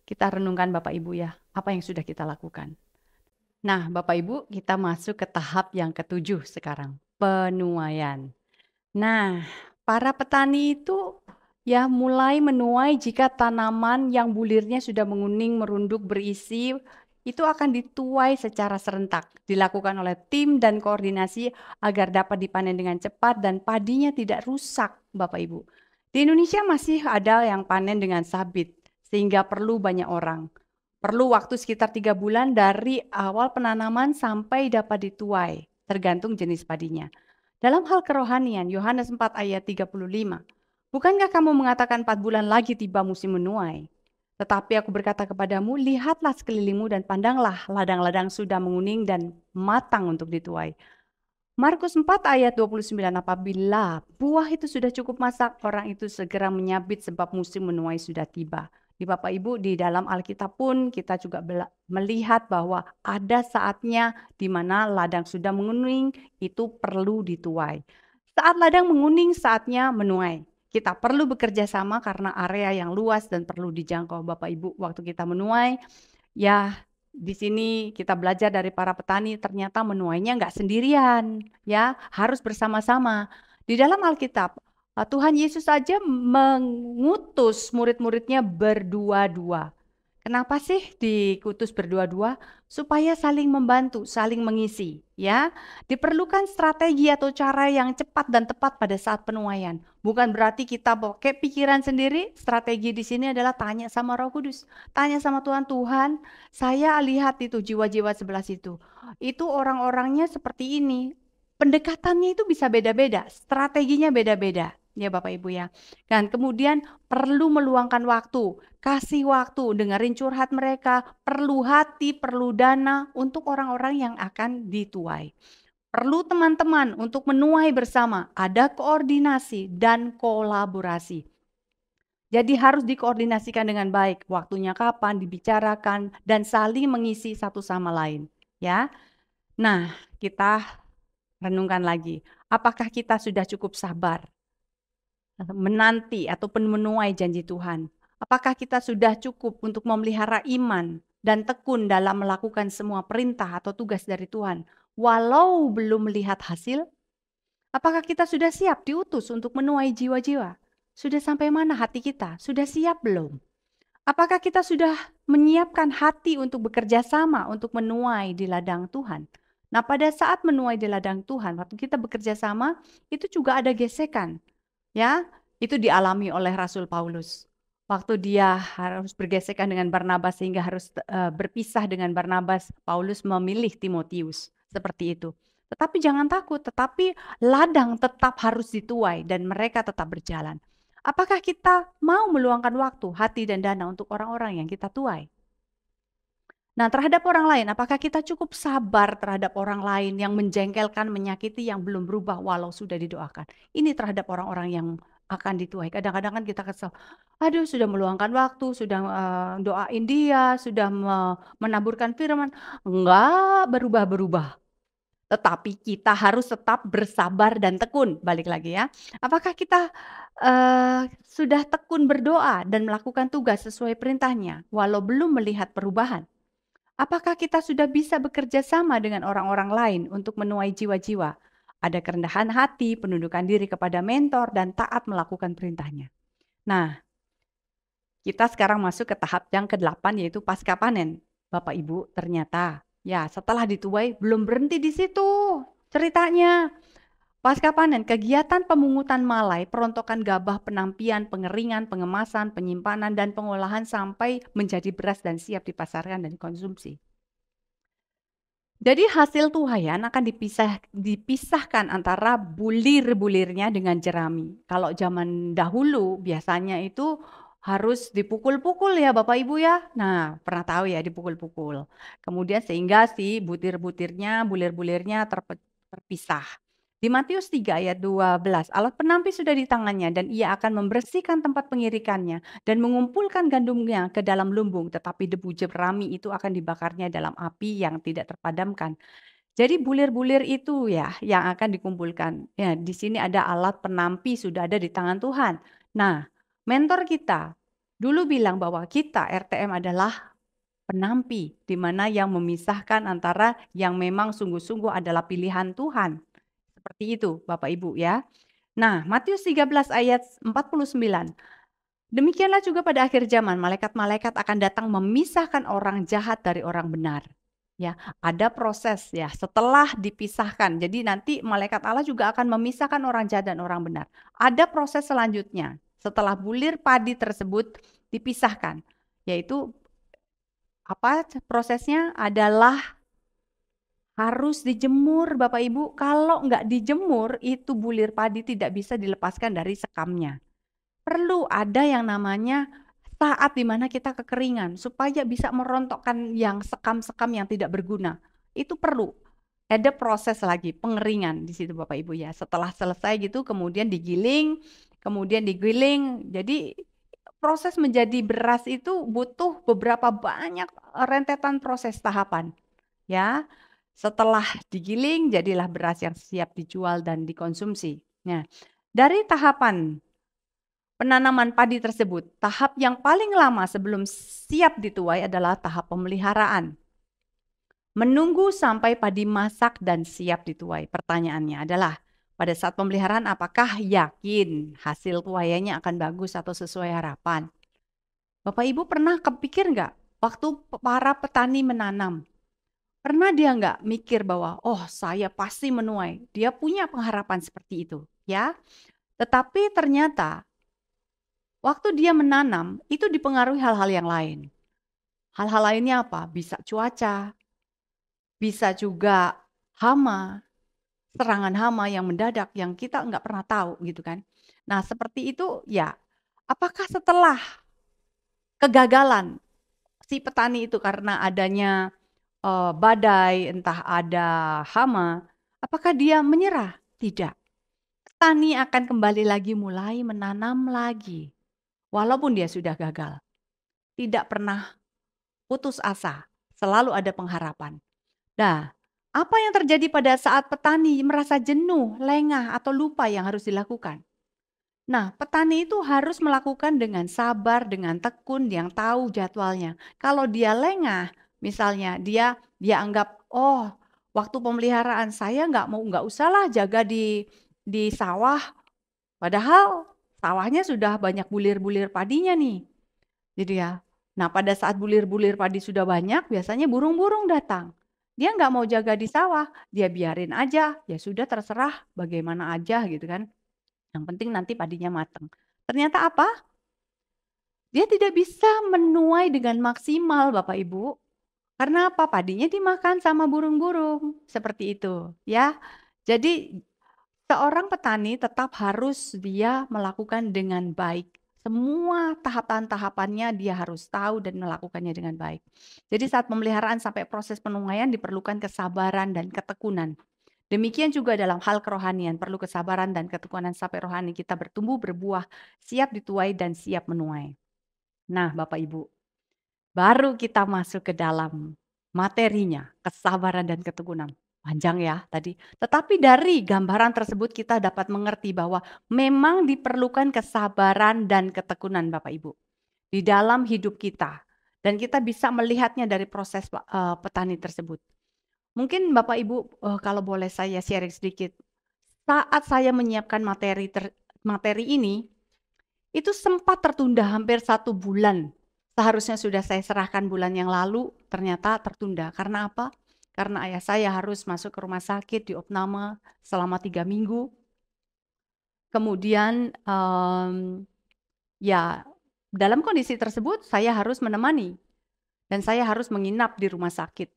Kita renungkan Bapak Ibu ya, apa yang sudah kita lakukan. Nah, Bapak Ibu, kita masuk ke tahap yang ketujuh sekarang, penuaian. Nah, para petani itu ya mulai menuai jika tanaman yang bulirnya sudah menguning, merunduk, berisi, itu akan dituai secara serentak. Dilakukan oleh tim dan koordinasi agar dapat dipanen dengan cepat dan padinya tidak rusak, Bapak Ibu. Di Indonesia masih ada yang panen dengan sabit, sehingga perlu banyak orang. Perlu waktu sekitar 3 bulan dari awal penanaman sampai dapat dituai, tergantung jenis padinya. Dalam hal kerohanian, Yohanes 4 ayat 35, bukankah kamu mengatakan 4 bulan lagi tiba musim menuai? Tetapi aku berkata kepadamu, lihatlah sekelilingmu dan pandanglah ladang-ladang sudah menguning dan matang untuk dituai. Markus 4 ayat 29, apabila buah itu sudah cukup masak, orang itu segera menyabit sebab musim menuai sudah tiba. Di Bapak Ibu, di dalam Alkitab pun kita juga melihat bahwa ada saatnya di mana ladang sudah menguning, itu perlu dituai. Saat ladang menguning, saatnya menuai. Kita perlu bekerja sama karena area yang luas dan perlu dijangkau Bapak Ibu waktu kita menuai. Ya, di sini kita belajar dari para petani, ternyata menuainya nggak sendirian, ya, harus bersama-sama. Di dalam Alkitab, Tuhan Yesus saja mengutus murid-muridnya berdua-dua. Kenapa sih dikutus berdua-dua? Supaya saling membantu, saling mengisi, ya. Diperlukan strategi atau cara yang cepat dan tepat pada saat penuaian. Bukan berarti kita pakai pikiran sendiri. Strategi di sini adalah tanya sama Roh Kudus, tanya sama Tuhan, Tuhan, saya lihat itu jiwa-jiwa sebelah situ. Itu orang-orangnya seperti ini. Pendekatannya itu bisa beda-beda, strateginya beda-beda. Ya Bapak Ibu ya. Dan kemudian perlu meluangkan waktu, kasih waktu, dengerin curhat mereka, perlu hati, perlu dana untuk orang-orang yang akan dituai. Perlu teman-teman untuk menuai bersama, ada koordinasi dan kolaborasi. Jadi harus dikoordinasikan dengan baik, waktunya kapan, dibicarakan, dan saling mengisi satu sama lain. Ya, nah kita renungkan lagi, apakah kita sudah cukup sabar menanti ataupun menuai janji Tuhan? Apakah kita sudah cukup untuk memelihara iman dan tekun dalam melakukan semua perintah atau tugas dari Tuhan, walau belum melihat hasil? Apakah kita sudah siap diutus untuk menuai jiwa-jiwa? Sudah sampai mana hati kita? Sudah siap belum? Apakah kita sudah menyiapkan hati untuk bekerja sama untuk menuai di ladang Tuhan? Nah, pada saat menuai di ladang Tuhan, waktu kita bekerja sama, itu juga ada gesekan. Ya, itu dialami oleh Rasul Paulus. Waktu dia harus bergesekan dengan Barnabas sehingga harus berpisah dengan Barnabas, Paulus memilih Timotius. Seperti itu. Tetapi jangan takut, tetapi ladang tetap harus dituai dan mereka tetap berjalan. Apakah kita mau meluangkan waktu, hati dan dana untuk orang-orang yang kita tuai? Nah, terhadap orang lain, apakah kita cukup sabar terhadap orang lain yang menjengkelkan, menyakiti, yang belum berubah walau sudah didoakan? Ini terhadap orang-orang yang akan dituai. Kadang-kadang kan kita kesel, aduh sudah meluangkan waktu, sudah doain dia, sudah menaburkan firman, enggak berubah-berubah. Tetapi kita harus tetap bersabar dan tekun. Balik lagi ya. Apakah kita sudah tekun berdoa dan melakukan tugas sesuai perintahnya walau belum melihat perubahan? Apakah kita sudah bisa bekerja sama dengan orang-orang lain untuk menuai jiwa-jiwa? Ada kerendahan hati, penundukan diri kepada mentor, dan taat melakukan perintahnya. Nah, kita sekarang masuk ke tahap yang ke-8 yaitu pasca panen. Bapak Ibu, ternyata ya setelah dituai belum berhenti di situ ceritanya. Pasca panen, kegiatan pemungutan malai, perontokan gabah, penampian, pengeringan, pengemasan, penyimpanan, dan pengolahan sampai menjadi beras dan siap dipasarkan dan dikonsumsi. Jadi hasil tuaian akan dipisahkan antara bulir-bulirnya dengan jerami. Kalau zaman dahulu biasanya itu harus dipukul-pukul ya Bapak Ibu ya. Nah, pernah tahu ya dipukul-pukul. Kemudian sehingga si butir-butirnya, bulir-bulirnya terpisah. Di Matius 3 ayat 12, alat penampi sudah di tangannya dan ia akan membersihkan tempat pengirikannya dan mengumpulkan gandumnya ke dalam lumbung, tetapi debu jerami itu akan dibakarnya dalam api yang tidak terpadamkan. Jadi bulir-bulir itu ya yang akan dikumpulkan. Ya, di sini ada alat penampi sudah ada di tangan Tuhan. Nah, mentor kita dulu bilang bahwa kita RTM adalah penampi, di mana yang memisahkan antara yang memang sungguh-sungguh adalah pilihan Tuhan. Seperti itu Bapak Ibu ya. Nah, Matius 13 ayat 49. Demikianlah juga pada akhir zaman, malaikat-malaikat akan datang memisahkan orang jahat dari orang benar. Ya, ada proses ya setelah dipisahkan. Jadi nanti malaikat Allah juga akan memisahkan orang jahat dan orang benar. Ada proses selanjutnya setelah bulir padi tersebut dipisahkan, yaitu apa prosesnya adalah harus dijemur Bapak Ibu. Kalau nggak dijemur itu bulir padi tidak bisa dilepaskan dari sekamnya. Perlu ada yang namanya saat dimana kita kekeringan supaya bisa merontokkan yang sekam-sekam yang tidak berguna. Itu perlu. Ada proses lagi pengeringan di situ Bapak Ibu ya. Setelah selesai gitu kemudian digiling, kemudian digiling. Jadi proses menjadi beras itu butuh beberapa banyak rentetan proses tahapan. Ya. Setelah digiling jadilah beras yang siap dijual dan dikonsumsi. Nah, dari tahapan penanaman padi tersebut, tahap yang paling lama sebelum siap dituai adalah tahap pemeliharaan. Menunggu sampai padi masak dan siap dituai. Pertanyaannya adalah, pada saat pemeliharaan apakah yakin hasil tuaiannya akan bagus atau sesuai harapan? Bapak Ibu pernah kepikir nggak waktu para petani menanam? Pernah dia nggak mikir bahwa, oh saya pasti menuai. Dia punya pengharapan seperti itu. Ya. Tetapi ternyata waktu dia menanam, itu dipengaruhi hal-hal yang lain. Hal-hal lainnya apa? Bisa cuaca, bisa juga hama, serangan hama yang mendadak yang kita nggak pernah tahu gitu kan. Nah seperti itu ya, apakah setelah kegagalan si petani itu karena adanya badai, entah ada hama, apakah dia menyerah? Tidak. Petani akan kembali lagi mulai menanam lagi, walaupun dia sudah gagal. Tidak pernah putus asa, selalu ada pengharapan. Nah, apa yang terjadi pada saat petani merasa jenuh, lengah, atau lupa yang harus dilakukan? Nah, petani itu harus melakukan dengan sabar, dengan tekun, yang tahu jadwalnya. Kalau dia lengah, misalnya dia anggap, oh, waktu pemeliharaan saya nggak usahlah jaga di sawah, padahal sawahnya sudah banyak bulir-bulir padinya nih. Jadi ya, nah pada saat bulir-bulir padi sudah banyak, biasanya burung-burung datang. Dia nggak mau jaga di sawah, dia biarin aja, ya sudah terserah bagaimana aja gitu kan. Yang penting nanti padinya mateng. Ternyata apa? Dia tidak bisa menuai dengan maksimal Bapak Ibu. Karena apa? Padinya dimakan sama burung-burung. Seperti itu ya. Jadi seorang petani tetap harus dia melakukan dengan baik. Semua tahapan-tahapannya dia harus tahu dan melakukannya dengan baik. Jadi saat pemeliharaan sampai proses penuaian diperlukan kesabaran dan ketekunan. Demikian juga dalam hal kerohanian, perlu kesabaran dan ketekunan sampai rohani kita bertumbuh, berbuah, siap dituai dan siap menuai. Nah Bapak Ibu, baru kita masuk ke dalam materinya, kesabaran dan ketekunan. Panjang ya tadi. Tetapi dari gambaran tersebut kita dapat mengerti bahwa memang diperlukan kesabaran dan ketekunan Bapak Ibu di dalam hidup kita. Dan kita bisa melihatnya dari proses petani tersebut. Mungkin Bapak Ibu kalau boleh saya sharing sedikit. Saat saya menyiapkan materi ini, itu sempat tertunda hampir 1 bulan. Seharusnya sudah saya serahkan bulan yang lalu, ternyata tertunda. Karena apa? Karena ayah saya harus masuk ke rumah sakit di opname selama 3 minggu. Kemudian ya dalam kondisi tersebut saya harus menemani dan saya harus menginap di rumah sakit.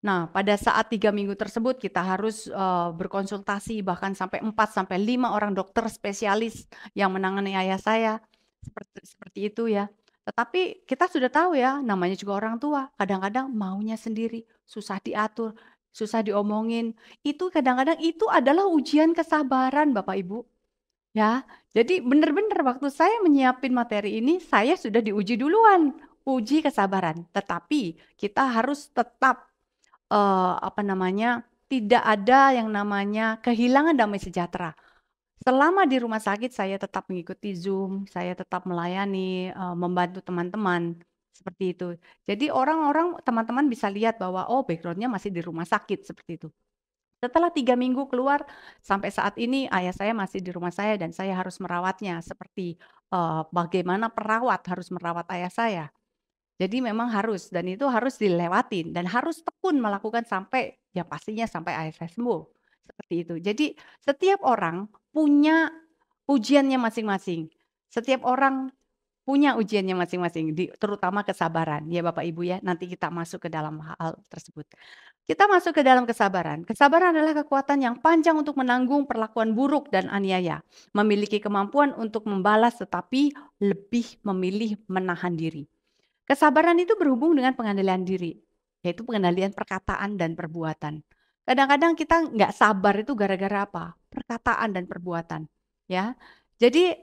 Nah, pada saat 3 minggu tersebut kita harus berkonsultasi bahkan sampai 4 sampai 5 orang dokter spesialis yang menangani ayah saya. Seperti itu ya. Tetapi kita sudah tahu ya, namanya juga orang tua, kadang-kadang maunya sendiri, susah diatur, susah diomongin. Itu kadang-kadang itu adalah ujian kesabaran Bapak Ibu. Ya, jadi benar-benar waktu saya menyiapin materi ini, saya sudah diuji duluan, uji kesabaran. Tetapi kita harus tetap apa namanya, tidak ada yang namanya kehilangan damai sejahtera. Selama di rumah sakit saya tetap mengikuti Zoom, saya tetap melayani, membantu teman-teman, seperti itu. Jadi orang-orang, teman-teman bisa lihat bahwa, oh background-nya masih di rumah sakit, seperti itu. Setelah 3 minggu keluar, sampai saat ini ayah saya masih di rumah saya dan saya harus merawatnya, seperti bagaimana perawat harus merawat ayah saya. Jadi memang harus dan itu harus dilewatin dan harus tekun melakukan sampai ya pastinya sampai ayah saya sembuh, seperti itu. Jadi setiap orang punya ujiannya masing-masing. Setiap orang punya ujiannya masing-masing, terutama kesabaran ya Bapak Ibu ya. Nanti kita masuk ke dalam hal tersebut. Kita masuk ke dalam kesabaran. Kesabaran adalah kekuatan yang panjang untuk menanggung perlakuan buruk dan aniaya, memiliki kemampuan untuk membalas tetapi lebih memilih menahan diri. Kesabaran itu berhubung dengan pengendalian diri, yaitu pengendalian perkataan dan perbuatan. Kadang-kadang kita nggak sabar itu gara-gara apa? Perkataan dan perbuatan, ya. Jadi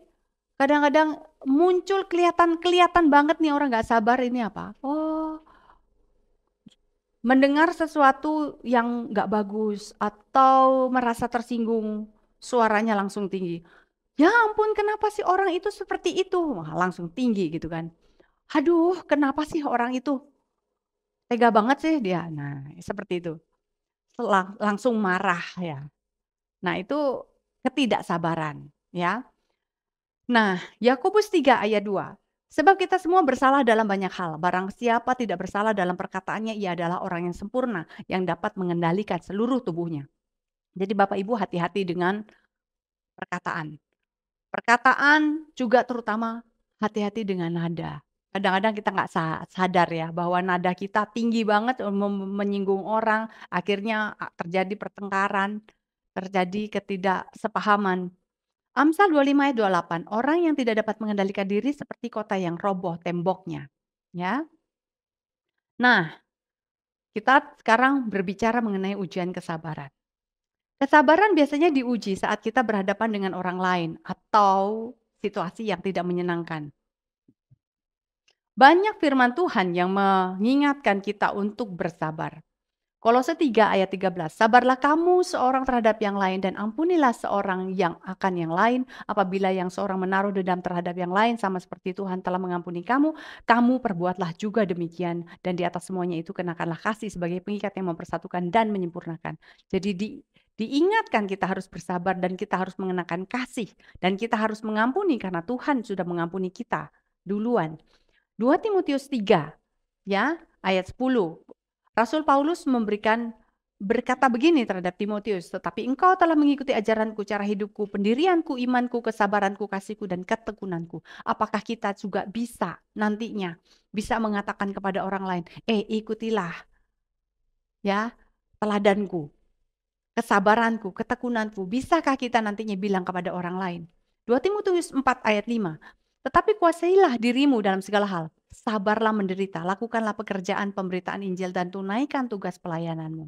kadang-kadang muncul kelihatan banget nih orang nggak sabar ini apa? Oh, mendengar sesuatu yang nggak bagus atau merasa tersinggung, suaranya langsung tinggi. Ya ampun, kenapa sih orang itu seperti itu? Wah, langsung tinggi gitu kan. Aduh, kenapa sih orang itu tega banget sih dia. Nah, seperti itu. Langsung marah ya. Nah, itu ketidaksabaran ya. Nah, Yakobus 3 ayat 2. Sebab kita semua bersalah dalam banyak hal. Barang siapa tidak bersalah dalam perkataannya, ia adalah orang yang sempurna, yang dapat mengendalikan seluruh tubuhnya. Jadi Bapak Ibu hati-hati dengan perkataan. Perkataan juga terutama hati-hati dengan nada. Kadang-kadang kita nggak sadar ya bahwa nada kita tinggi banget menyinggung orang, akhirnya terjadi pertengkaran, terjadi ketidaksepahaman. Amsal 25 ayat 28, orang yang tidak dapat mengendalikan diri seperti kota yang roboh temboknya. Ya. Nah, kita sekarang berbicara mengenai ujian kesabaran. Kesabaran biasanya diuji saat kita berhadapan dengan orang lain atau situasi yang tidak menyenangkan. Banyak firman Tuhan yang mengingatkan kita untuk bersabar. Kolose 3 ayat 13, sabarlah kamu seorang terhadap yang lain dan ampunilah seorang yang akan yang lain. Apabila yang seorang menaruh dendam terhadap yang lain sama seperti Tuhan telah mengampuni kamu, kamu perbuatlah juga demikian. Dan di atas semuanya itu kenakanlah kasih sebagai pengikat yang mempersatukan dan menyempurnakan. Jadi diingatkan kita harus bersabar dan kita harus mengenakan kasih. Dan kita harus mengampuni karena Tuhan sudah mengampuni kita duluan. 2 Timotius 3 ya ayat 10. Rasul Paulus berkata begini terhadap Timotius, tetapi engkau telah mengikuti ajaranku, cara hidupku, pendirianku, imanku, kesabaranku, kasihku, dan ketekunanku. Apakah kita juga bisa nantinya bisa mengatakan kepada orang lain, ikutilah ya teladanku, kesabaranku, ketekunanku. Bisakah kita nantinya bilang kepada orang lain? 2 Timotius 4 ayat 5. Tetapi kuasailah dirimu dalam segala hal. Sabarlah menderita, lakukanlah pekerjaan pemberitaan Injil dan tunaikan tugas pelayananmu.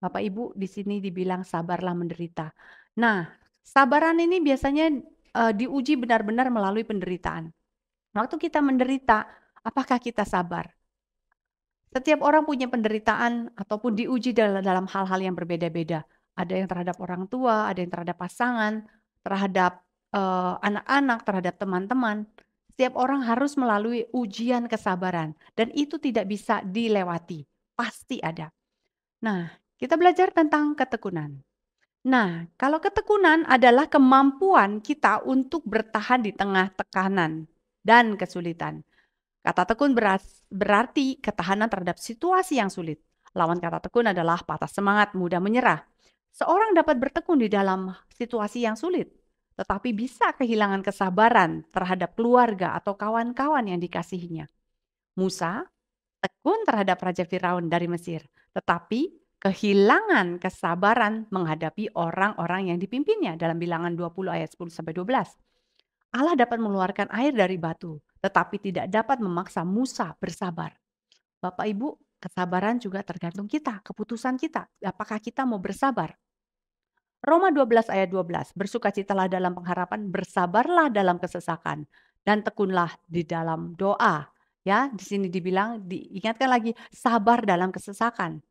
Bapak Ibu di sini dibilang sabarlah menderita. Nah, sabaran ini biasanya diuji benar-benar melalui penderitaan. Waktu kita menderita, apakah kita sabar? Setiap orang punya penderitaan ataupun diuji dalam hal-hal yang berbeda-beda. Ada yang terhadap orang tua, ada yang terhadap pasangan, terhadap anak-anak, terhadap teman-teman. Setiap orang harus melalui ujian kesabaran dan itu tidak bisa dilewati. Pasti ada. Nah, kita belajar tentang ketekunan. Nah, kalau ketekunan adalah kemampuan kita untuk bertahan di tengah tekanan dan kesulitan. Kata tekun berarti ketahanan terhadap situasi yang sulit. Lawan kata tekun adalah patah semangat, mudah menyerah. Seorang dapat bertekun di dalam situasi yang sulit, tetapi bisa kehilangan kesabaran terhadap keluarga atau kawan-kawan yang dikasihinya. Musa tekun terhadap Raja Firaun dari Mesir, tetapi kehilangan kesabaran menghadapi orang-orang yang dipimpinnya dalam Bilangan 20 ayat 10-12. Allah dapat mengeluarkan air dari batu, tetapi tidak dapat memaksa Musa bersabar. Bapak Ibu, kesabaran juga tergantung kita, keputusan kita. Apakah kita mau bersabar? Roma 12 ayat 12, bersukacitalah dalam pengharapan, bersabarlah dalam kesesakan, dan tekunlah di dalam doa. Ya, di sini diingatkan lagi, sabar dalam kesesakan.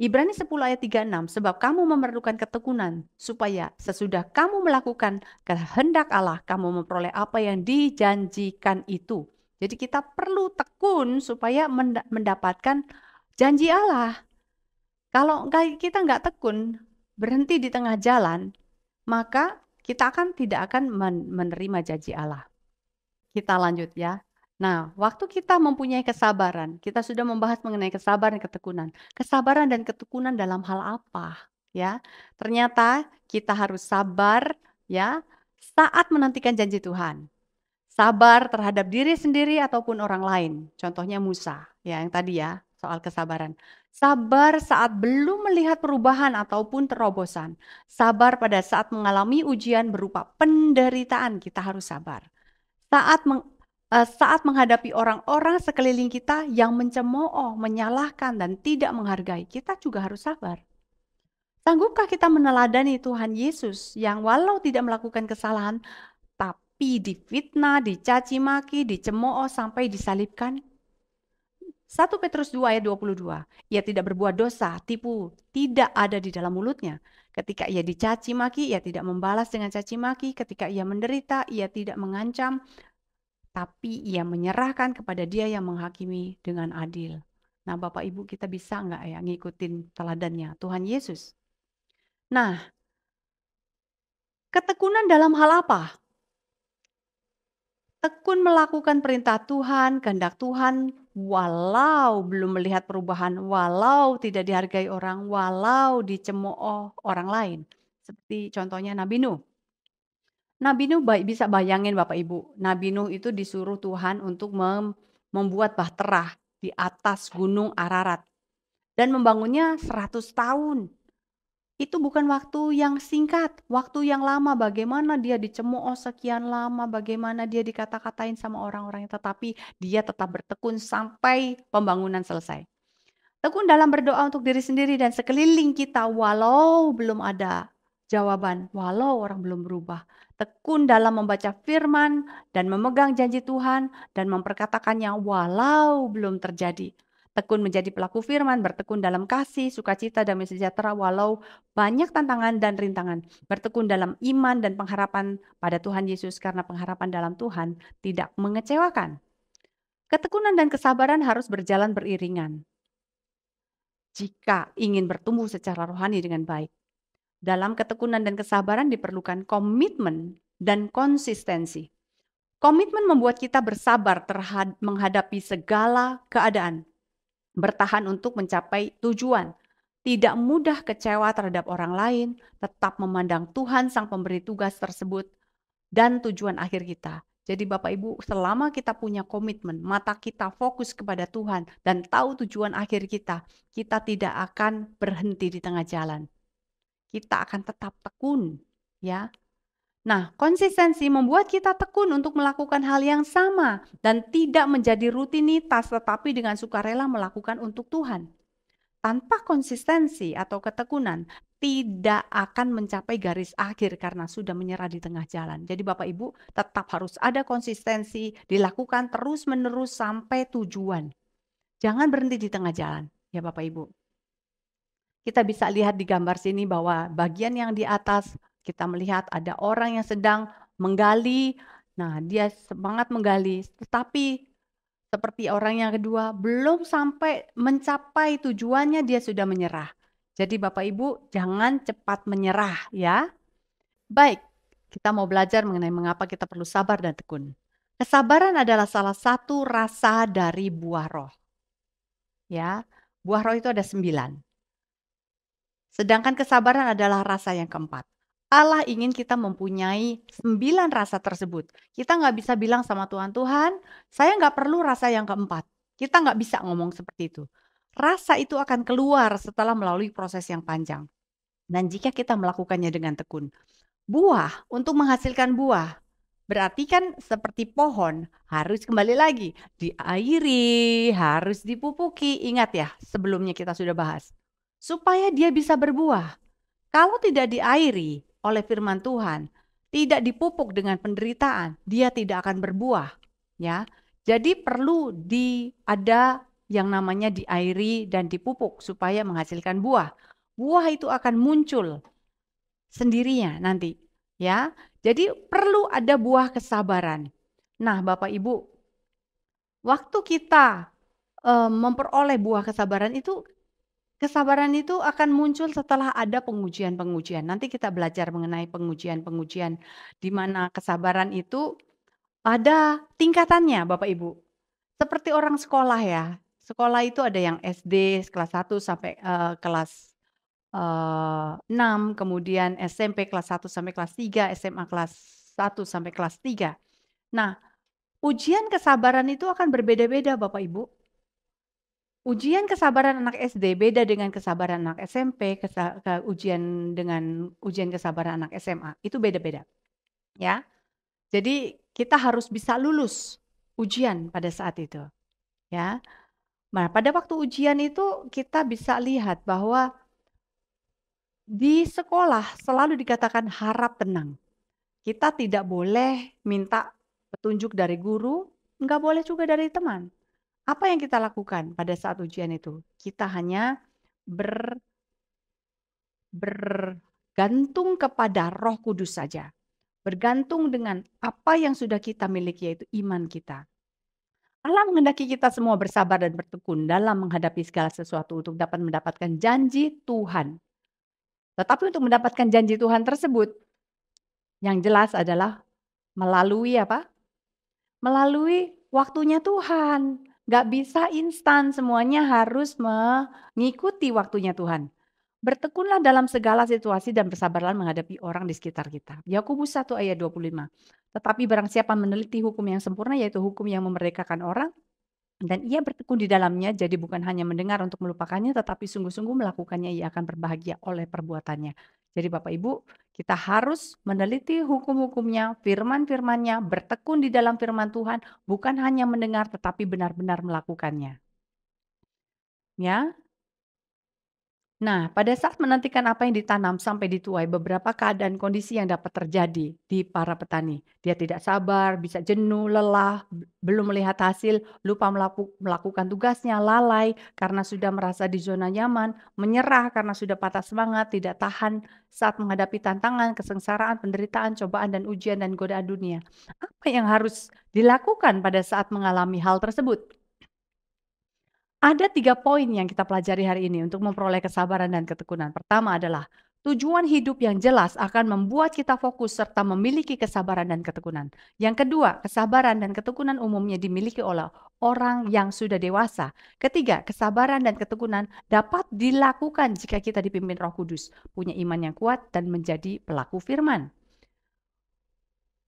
Ibrani 10 ayat 36, sebab kamu memerlukan ketekunan, supaya sesudah kamu melakukan kehendak Allah, kamu memperoleh apa yang dijanjikan itu. Jadi kita perlu tekun supaya mendapatkan janji Allah. Kalau kita nggak tekun, berhenti di tengah jalan, maka kita tidak akan menerima janji Allah. Kita lanjut ya. Nah, waktu kita mempunyai kesabaran, kita sudah membahas mengenai kesabaran dan ketekunan. Kesabaran dan ketekunan dalam hal apa? Ya, ternyata kita harus sabar ya saat menantikan janji Tuhan. Sabar terhadap diri sendiri ataupun orang lain. Contohnya Musa, ya yang tadi ya, soal kesabaran. Sabar saat belum melihat perubahan ataupun terobosan. Sabar pada saat mengalami ujian berupa penderitaan, kita harus sabar. Saat menghadapi orang-orang sekeliling kita yang mencemooh, menyalahkan, dan tidak menghargai, kita juga harus sabar. Sanggupkah kita meneladani Tuhan Yesus yang walau tidak melakukan kesalahan, tapi difitnah, dicaci maki, dicemooh sampai disalibkan? 1 Petrus 2 ayat 22, ia tidak berbuat dosa, tipu, tidak ada di dalam mulutnya. Ketika ia dicaci maki, ia tidak membalas dengan caci maki. Ketika ia menderita, ia tidak mengancam, tapi ia menyerahkan kepada Dia yang menghakimi dengan adil. Nah, Bapak Ibu, kita bisa nggak ya ngikutin teladannya Tuhan Yesus? Nah, ketekunan dalam hal apa? Tekun melakukan perintah Tuhan, kehendak Tuhan, walau belum melihat perubahan, walau tidak dihargai orang, walau dicemooh orang lain. Seperti contohnya Nabi Nuh. Nabi Nuh bisa bayangin Bapak Ibu, Nabi Nuh itu disuruh Tuhan untuk membuat bahtera di atas gunung Ararat. Dan membangunnya 100 tahun. Itu bukan waktu yang singkat, waktu yang lama. Bagaimana dia dicemooh sekian lama, bagaimana dia dikata-katain sama orang-orang, tetapi dia tetap bertekun sampai pembangunan selesai. Tekun dalam berdoa untuk diri sendiri dan sekeliling kita walau belum ada jawaban, walau orang belum berubah. Tekun dalam membaca firman dan memegang janji Tuhan dan memperkatakannya walau belum terjadi. Tekun menjadi pelaku firman, bertekun dalam kasih, sukacita, damai sejahtera walau banyak tantangan dan rintangan. Bertekun dalam iman dan pengharapan pada Tuhan Yesus karena pengharapan dalam Tuhan tidak mengecewakan. Ketekunan dan kesabaran harus berjalan beriringan jika ingin bertumbuh secara rohani dengan baik. Dalam ketekunan dan kesabaran diperlukan komitmen dan konsistensi. Komitmen membuat kita bersabar menghadapi segala keadaan, bertahan untuk mencapai tujuan, tidak mudah kecewa terhadap orang lain, tetap memandang Tuhan Sang Pemberi tugas tersebut dan tujuan akhir kita. Jadi Bapak Ibu, selama kita punya komitmen, mata kita fokus kepada Tuhan dan tahu tujuan akhir kita tidak akan berhenti di tengah jalan. Kita akan tetap tekun, ya. Nah, konsistensi membuat kita tekun untuk melakukan hal yang sama dan tidak menjadi rutinitas, tetapi dengan sukarela melakukan untuk Tuhan. Tanpa konsistensi atau ketekunan, tidak akan mencapai garis akhir karena sudah menyerah di tengah jalan. Jadi Bapak Ibu tetap harus ada konsistensi, dilakukan terus-menerus sampai tujuan. Jangan berhenti di tengah jalan, ya Bapak Ibu. Kita bisa lihat di gambar sini bahwa bagian yang di atas kita melihat ada orang yang sedang menggali. Nah, dia semangat menggali, tetapi seperti orang yang kedua belum sampai mencapai tujuannya dia sudah menyerah. Jadi Bapak Ibu jangan cepat menyerah ya. Baik, kita mau belajar mengenai mengapa kita perlu sabar dan tekun. Kesabaran adalah salah satu rasa dari buah roh. Ya, buah roh itu ada 9. Sedangkan kesabaran adalah rasa yang keempat. Allah ingin kita mempunyai 9 rasa tersebut. Kita nggak bisa bilang sama Tuhan, Tuhan, saya nggak perlu rasa yang keempat. Kita nggak bisa ngomong seperti itu. Rasa itu akan keluar setelah melalui proses yang panjang. Dan jika kita melakukannya dengan tekun. Buah, untuk menghasilkan buah, berarti kan seperti pohon, harus kembali lagi, diairi, harus dipupuki. Ingat ya, sebelumnya kita sudah bahas. Supaya dia bisa berbuah. Kalau tidak diairi oleh firman Tuhan, tidak dipupuk dengan penderitaan, dia tidak akan berbuah. Ya, jadi perlu ada yang namanya diairi dan dipupuk supaya menghasilkan buah. Buah itu akan muncul sendirinya nanti, ya. Jadi perlu ada buah kesabaran. Nah, Bapak Ibu, waktu kita memperoleh buah kesabaran itu akan muncul setelah ada pengujian-pengujian. Nanti kita belajar mengenai pengujian-pengujian di mana kesabaran itu ada tingkatannya, Bapak Ibu. Seperti orang sekolah ya. Sekolah itu ada yang SD kelas 1 sampai kelas 6, kemudian SMP kelas 1 sampai kelas 3, SMA kelas 1 sampai kelas 3. Nah, ujian kesabaran itu akan berbeda-beda Bapak Ibu. Ujian kesabaran anak SD beda dengan kesabaran anak SMP, ujian kesabaran anak SMA, itu beda-beda. Ya. Jadi kita harus bisa lulus ujian pada saat itu. Ya. Nah, pada waktu ujian itu kita bisa lihat bahwa di sekolah selalu dikatakan harap tenang. Kita tidak boleh minta petunjuk dari guru, nggak boleh juga dari teman. Apa yang kita lakukan pada saat ujian itu? Kita hanya bergantung kepada Roh Kudus saja. Bergantung dengan apa yang sudah kita miliki, yaitu iman kita. Allah menghendaki kita semua bersabar dan bertekun dalam menghadapi segala sesuatu untuk dapat mendapatkan janji Tuhan. Tetapi untuk mendapatkan janji Tuhan tersebut, yang jelas adalah melalui apa? Melalui waktunya Tuhan. Gak bisa instan, semuanya harus mengikuti waktunya Tuhan. Bertekunlah dalam segala situasi dan bersabarlah menghadapi orang di sekitar kita. Yakobus 1 ayat 25. Tetapi barang siapa meneliti hukum yang sempurna, yaitu hukum yang memerdekakan orang, dan ia bertekun di dalamnya, jadi bukan hanya mendengar untuk melupakannya, tetapi sungguh-sungguh melakukannya, ia akan berbahagia oleh perbuatannya. Jadi Bapak Ibu, kita harus meneliti hukum-hukumnya, firman-firmannya, bertekun di dalam firman Tuhan, bukan hanya mendengar, tetapi benar-benar melakukannya. Ya. Nah, pada saat menantikan apa yang ditanam sampai dituai, beberapa keadaan kondisi yang dapat terjadi di para petani. Dia tidak sabar, bisa jenuh, lelah, belum melihat hasil, lupa melakukan tugasnya, lalai karena sudah merasa di zona nyaman, menyerah karena sudah patah semangat, tidak tahan saat menghadapi tantangan, kesengsaraan, penderitaan, cobaan, dan ujian dan godaan dunia. Apa yang harus dilakukan pada saat mengalami hal tersebut? Ada 3 poin yang kita pelajari hari ini untuk memperoleh kesabaran dan ketekunan. Pertama adalah tujuan hidup yang jelas akan membuat kita fokus serta memiliki kesabaran dan ketekunan. Yang kedua, kesabaran dan ketekunan umumnya dimiliki oleh orang yang sudah dewasa. Ketiga, kesabaran dan ketekunan dapat dilakukan jika kita dipimpin Roh Kudus, punya iman yang kuat dan menjadi pelaku firman.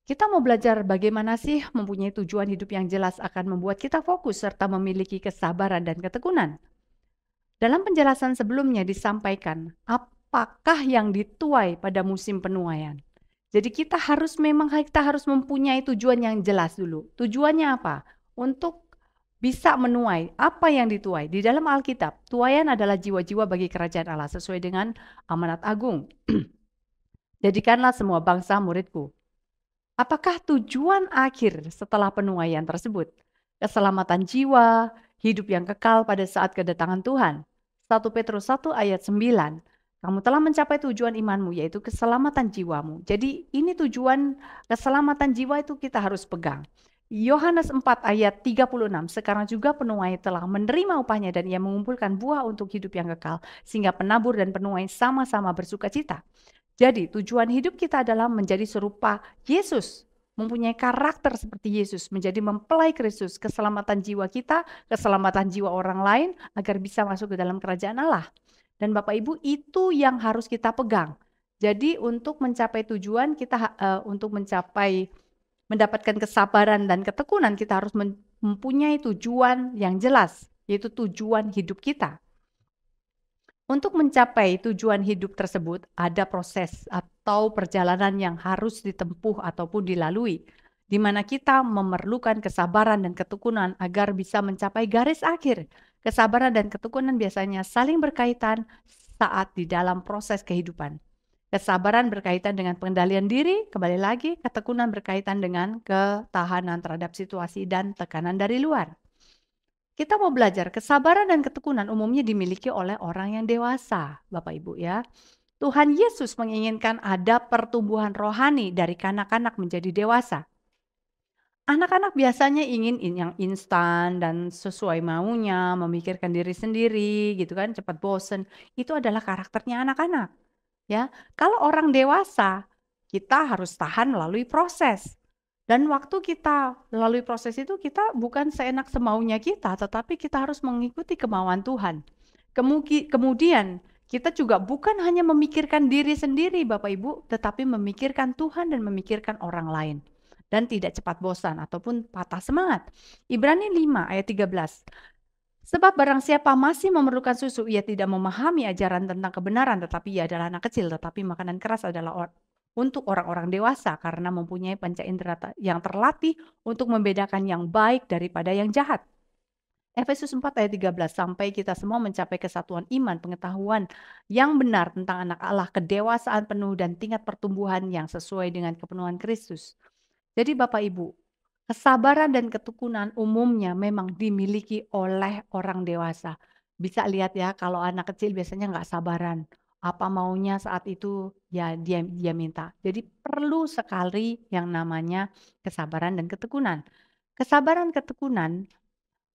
Kita mau belajar bagaimana sih mempunyai tujuan hidup yang jelas akan membuat kita fokus serta memiliki kesabaran dan ketekunan. Dalam penjelasan sebelumnya disampaikan, apakah yang dituai pada musim penuaian. Jadi kita harus mempunyai tujuan yang jelas dulu. Tujuannya apa? Untuk bisa menuai apa yang dituai. Di dalam Alkitab, tuaian adalah jiwa-jiwa bagi kerajaan Allah sesuai dengan amanat agung. Jadikanlah semua bangsa muridku. Apakah tujuan akhir setelah penuaian tersebut? Keselamatan jiwa, hidup yang kekal pada saat kedatangan Tuhan. 1 Petrus 1 ayat 9. Kamu telah mencapai tujuan imanmu, yaitu keselamatan jiwamu. Jadi ini tujuan keselamatan jiwa itu kita harus pegang. Yohanes 4 ayat 36. Sekarang juga penuai telah menerima upahnya dan ia mengumpulkan buah untuk hidup yang kekal. Sehingga penabur dan penuai sama-sama bersuka cita. Jadi tujuan hidup kita adalah menjadi serupa Yesus, mempunyai karakter seperti Yesus, menjadi mempelai Kristus, keselamatan jiwa kita, keselamatan jiwa orang lain agar bisa masuk ke dalam kerajaan Allah. Dan Bapak Ibu, itu yang harus kita pegang. Jadi untuk mencapai tujuan kita untuk mendapatkan kesabaran dan ketekunan kita harus mempunyai tujuan yang jelas, yaitu tujuan hidup kita. Untuk mencapai tujuan hidup tersebut, ada proses atau perjalanan yang harus ditempuh ataupun dilalui, di mana kita memerlukan kesabaran dan ketekunan agar bisa mencapai garis akhir. Kesabaran dan ketekunan biasanya saling berkaitan saat di dalam proses kehidupan. Kesabaran berkaitan dengan pengendalian diri, kembali lagi, ketekunan berkaitan dengan ketahanan terhadap situasi dan tekanan dari luar. Kita mau belajar kesabaran dan ketekunan umumnya dimiliki oleh orang yang dewasa, Bapak Ibu ya. Tuhan Yesus menginginkan ada pertumbuhan rohani dari kanak-kanak menjadi dewasa. Anak-anak biasanya ingin yang instan dan sesuai maunya, memikirkan diri sendiri gitu kan, cepat bosen. Itu adalah karakternya anak-anak. Ya, kalau orang dewasa, kita harus tahan melalui proses. Dan waktu kita melalui proses itu kita bukan seenak semaunya kita, tetapi kita harus mengikuti kemauan Tuhan. Kemudian kita juga bukan hanya memikirkan diri sendiri Bapak Ibu, tetapi memikirkan Tuhan dan memikirkan orang lain. Dan tidak cepat bosan ataupun patah semangat. Ibrani 5 ayat 13. Sebab barang siapa masih memerlukan susu, ia tidak memahami ajaran tentang kebenaran, tetapi ia adalah anak kecil. Tetapi makanan keras adalah untuk orang-orang dewasa, karena mempunyai panca indera yang terlatih untuk membedakan yang baik daripada yang jahat. Efesus 4 ayat 13, sampai kita semua mencapai kesatuan iman, pengetahuan yang benar tentang anak Allah, kedewasaan penuh dan tingkat pertumbuhan yang sesuai dengan kepenuhan Kristus. Jadi Bapak Ibu, kesabaran dan ketekunan umumnya memang dimiliki oleh orang dewasa. Bisa lihat ya, kalau anak kecil biasanya nggak sabaran. Apa maunya saat itu, ya dia minta. Jadi perlu sekali yang namanya kesabaran dan ketekunan. Kesabaran ketekunan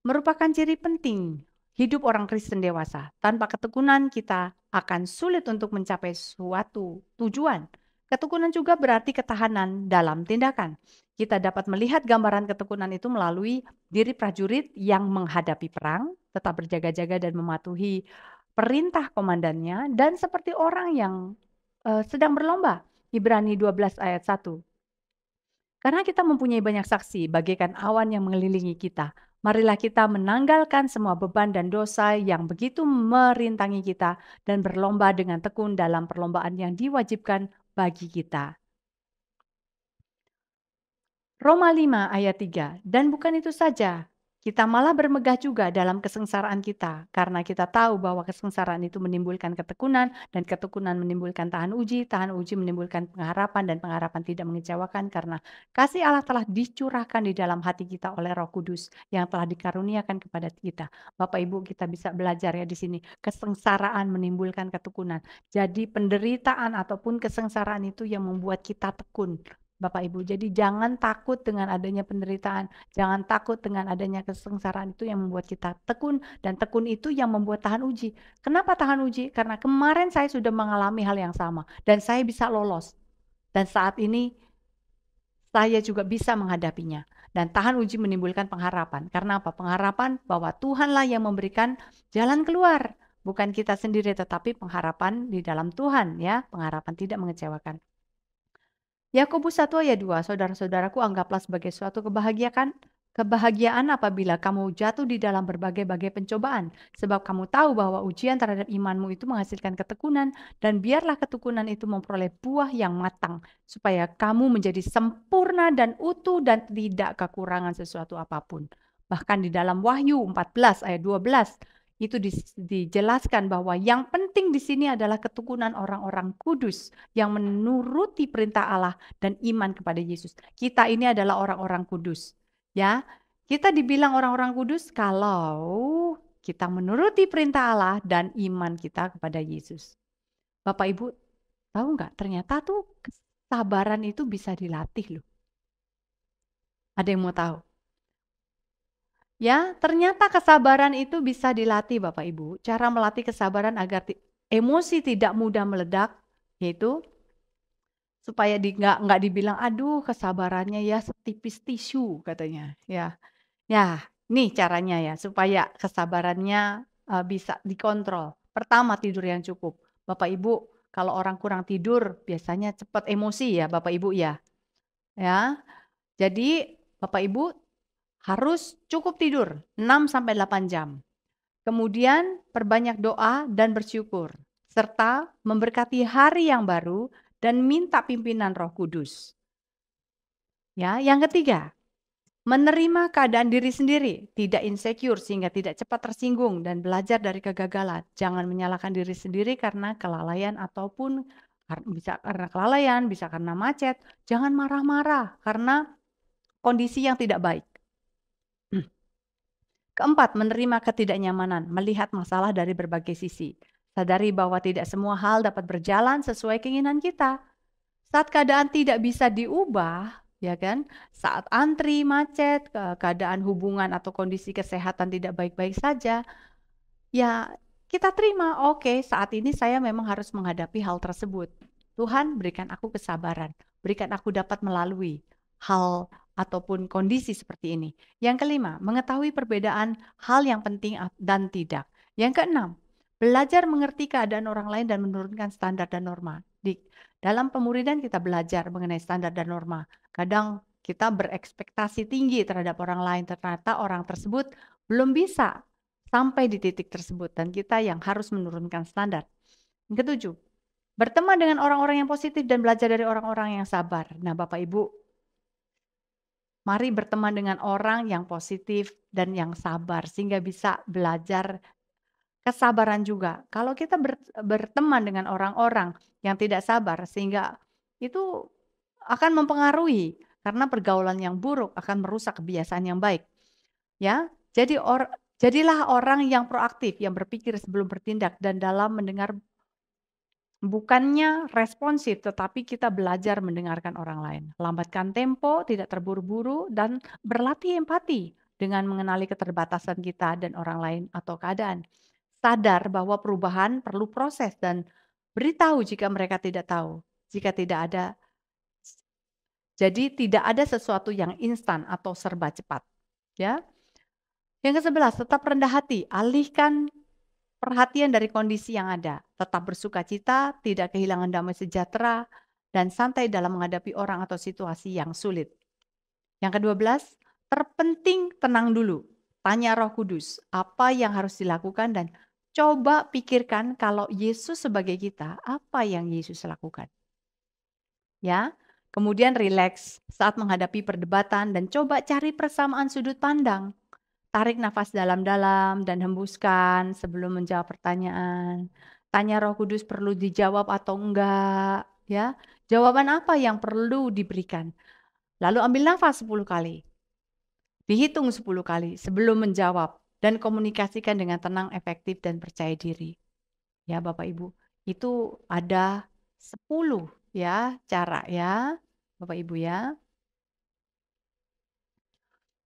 merupakan ciri penting hidup orang Kristen dewasa. Tanpa ketekunan kita akan sulit untuk mencapai suatu tujuan. Ketekunan juga berarti ketahanan dalam tindakan. Kita dapat melihat gambaran ketekunan itu melalui diri prajurit yang menghadapi perang, tetap berjaga-jaga dan mematuhi perintah komandannya, dan seperti orang yang sedang berlomba. Ibrani 12 ayat 1. Karena kita mempunyai banyak saksi bagaikan awan yang mengelilingi kita, marilah kita menanggalkan semua beban dan dosa yang begitu merintangi kita dan berlomba dengan tekun dalam perlombaan yang diwajibkan bagi kita. Roma 5 ayat 3, dan bukan itu saja, kita malah bermegah juga dalam kesengsaraan kita, karena kita tahu bahwa kesengsaraan itu menimbulkan ketekunan, dan ketekunan menimbulkan tahan uji menimbulkan pengharapan, dan pengharapan tidak mengecewakan, karena kasih Allah telah dicurahkan di dalam hati kita oleh Roh Kudus yang telah dikaruniakan kepada kita. Bapak Ibu, kita bisa belajar ya di sini, kesengsaraan menimbulkan ketekunan. Jadi penderitaan ataupun kesengsaraan itu yang membuat kita tekun. Bapak Ibu, jadi jangan takut dengan adanya penderitaan, jangan takut dengan adanya kesengsaraan, itu yang membuat kita tekun, dan tekun itu yang membuat tahan uji. Kenapa tahan uji? Karena kemarin saya sudah mengalami hal yang sama dan saya bisa lolos. Dan saat ini saya juga bisa menghadapinya. Dan tahan uji menimbulkan pengharapan. Karena apa? Pengharapan bahwa Tuhanlah yang memberikan jalan keluar, bukan kita sendiri, tetapi pengharapan di dalam Tuhan ya, pengharapan tidak mengecewakan. Yakobus 1 ayat 2, saudara-saudaraku, anggaplah sebagai suatu kebahagiaan apabila kamu jatuh di dalam berbagai-bagai pencobaan, sebab kamu tahu bahwa ujian terhadap imanmu itu menghasilkan ketekunan, dan biarlah ketekunan itu memperoleh buah yang matang, supaya kamu menjadi sempurna dan utuh dan tidak kekurangan sesuatu apapun. Bahkan di dalam Wahyu 14 ayat 12, itu dijelaskan bahwa yang penting di sini adalah ketekunan orang-orang kudus yang menuruti perintah Allah dan iman kepada Yesus. Kita ini adalah orang-orang kudus, ya. Kita dibilang orang-orang kudus kalau kita menuruti perintah Allah dan iman kita kepada Yesus. Bapak Ibu, tahu nggak? Ternyata tuh kesabaran itu bisa dilatih loh. Ada yang mau tahu? Ya, ternyata kesabaran itu bisa dilatih Bapak Ibu. Cara melatih kesabaran agar emosi tidak mudah meledak, yaitu supaya nggak dibilang, aduh kesabarannya ya setipis tisu katanya. Ya, nih caranya ya supaya kesabarannya bisa dikontrol. Pertama, tidur yang cukup. Bapak Ibu, kalau orang kurang tidur biasanya cepat emosi ya Bapak Ibu ya. Ya, jadi Bapak Ibu harus cukup tidur 6 sampai 8 jam. Kemudian perbanyak doa dan bersyukur, serta memberkati hari yang baru dan minta pimpinan Roh Kudus. Ya, yang ketiga, menerima keadaan diri sendiri, tidak insecure sehingga tidak cepat tersinggung dan belajar dari kegagalan. Jangan menyalahkan diri sendiri karena kelalaian ataupun bisa karena kelalaian, bisa karena macet. Jangan marah-marah karena kondisi yang tidak baik. Keempat, menerima ketidaknyamanan, melihat masalah dari berbagai sisi. Sadari bahwa tidak semua hal dapat berjalan sesuai keinginan kita. Saat keadaan tidak bisa diubah, ya kan? Saat antri, macet, keadaan hubungan atau kondisi kesehatan tidak baik-baik saja, ya kita terima, oke, saat ini saya memang harus menghadapi hal tersebut. Tuhan berikan aku kesabaran, berikan aku dapat melalui hal ataupun kondisi seperti ini. Yang kelima, mengetahui perbedaan hal yang penting dan tidak. Yang keenam, belajar mengerti keadaan orang lain dan menurunkan standar dan norma. Di dalam pemuridan kita belajar mengenai standar dan norma. Kadang kita berekspektasi tinggi terhadap orang lain, ternyata orang tersebut belum bisa sampai di titik tersebut dan kita yang harus menurunkan standar. Yang ketujuh, berteman dengan orang-orang yang positif dan belajar dari orang-orang yang sabar. Nah, Bapak Ibu, mari berteman dengan orang yang positif dan yang sabar sehingga bisa belajar kesabaran juga. Kalau kita berteman dengan orang-orang yang tidak sabar sehingga itu akan mempengaruhi karena pergaulan yang buruk akan merusak kebiasaan yang baik. Ya, jadilah orang yang proaktif, yang berpikir sebelum bertindak dan dalam mendengar bukannya responsif, tetapi kita belajar mendengarkan orang lain. Lambatkan tempo, tidak terburu-buru, dan berlatih empati dengan mengenali keterbatasan kita dan orang lain atau keadaan. Sadar bahwa perubahan perlu proses dan beritahu jika mereka tidak tahu, jika tidak ada. Jadi tidak ada sesuatu yang instan atau serba cepat. Ya. Yang ke-11, tetap rendah hati, alihkan perhatian dari kondisi yang ada, tetap bersukacita, tidak kehilangan damai sejahtera, dan santai dalam menghadapi orang atau situasi yang sulit. Yang ke-12, terpenting tenang dulu, tanya Roh Kudus, apa yang harus dilakukan dan coba pikirkan kalau Yesus sebagai kita, apa yang Yesus lakukan. Ya, kemudian rileks saat menghadapi perdebatan dan coba cari persamaan sudut pandang. Tarik nafas dalam-dalam dan hembuskan sebelum menjawab pertanyaan. Tanya Roh Kudus perlu dijawab atau enggak, ya. Jawaban apa yang perlu diberikan? Lalu ambil nafas 10 kali. Dihitung 10 kali sebelum menjawab dan komunikasikan dengan tenang, efektif dan percaya diri. Ya, Bapak Ibu, itu ada 10 ya cara ya, Bapak Ibu ya.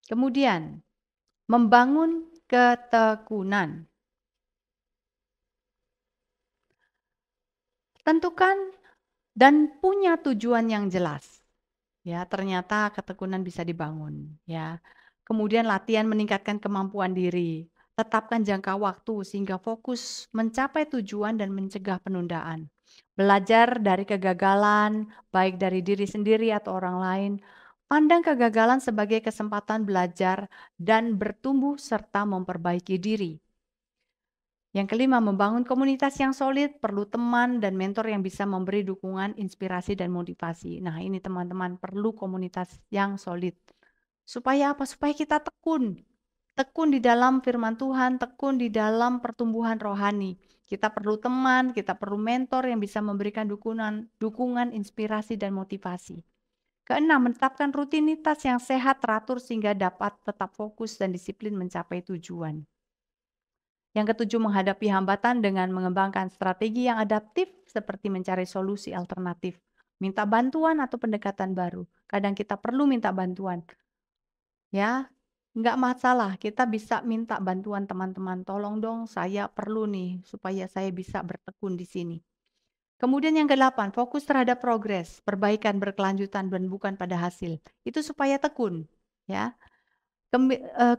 Kemudian membangun ketekunan. Tentukan dan punya tujuan yang jelas. Ya, ternyata ketekunan bisa dibangun, ya. Kemudian latihan meningkatkan kemampuan diri. Tetapkan jangka waktu sehingga fokus mencapai tujuan dan mencegah penundaan. Belajar dari kegagalan, baik dari diri sendiri atau orang lain. Pandang kegagalan sebagai kesempatan belajar dan bertumbuh serta memperbaiki diri. Yang kelima, membangun komunitas yang solid, perlu teman dan mentor yang bisa memberi dukungan, inspirasi, dan motivasi. Nah, ini teman-teman, perlu komunitas yang solid. Supaya apa? Supaya kita tekun. Tekun di dalam firman Tuhan, tekun di dalam pertumbuhan rohani. Kita perlu teman, kita perlu mentor yang bisa memberikan dukungan, inspirasi, dan motivasi. Keenam, menetapkan rutinitas yang sehat, teratur, sehingga dapat tetap fokus dan disiplin mencapai tujuan. Yang ketujuh, menghadapi hambatan dengan mengembangkan strategi yang adaptif seperti mencari solusi alternatif, minta bantuan atau pendekatan baru. Kadang kita perlu minta bantuan. Ya, enggak masalah, kita bisa minta bantuan teman-teman. Tolong dong, saya perlu nih supaya saya bisa bertekun di sini. Kemudian yang ke-8, fokus terhadap progres, perbaikan berkelanjutan dan bukan pada hasil. Itu supaya tekun, ya.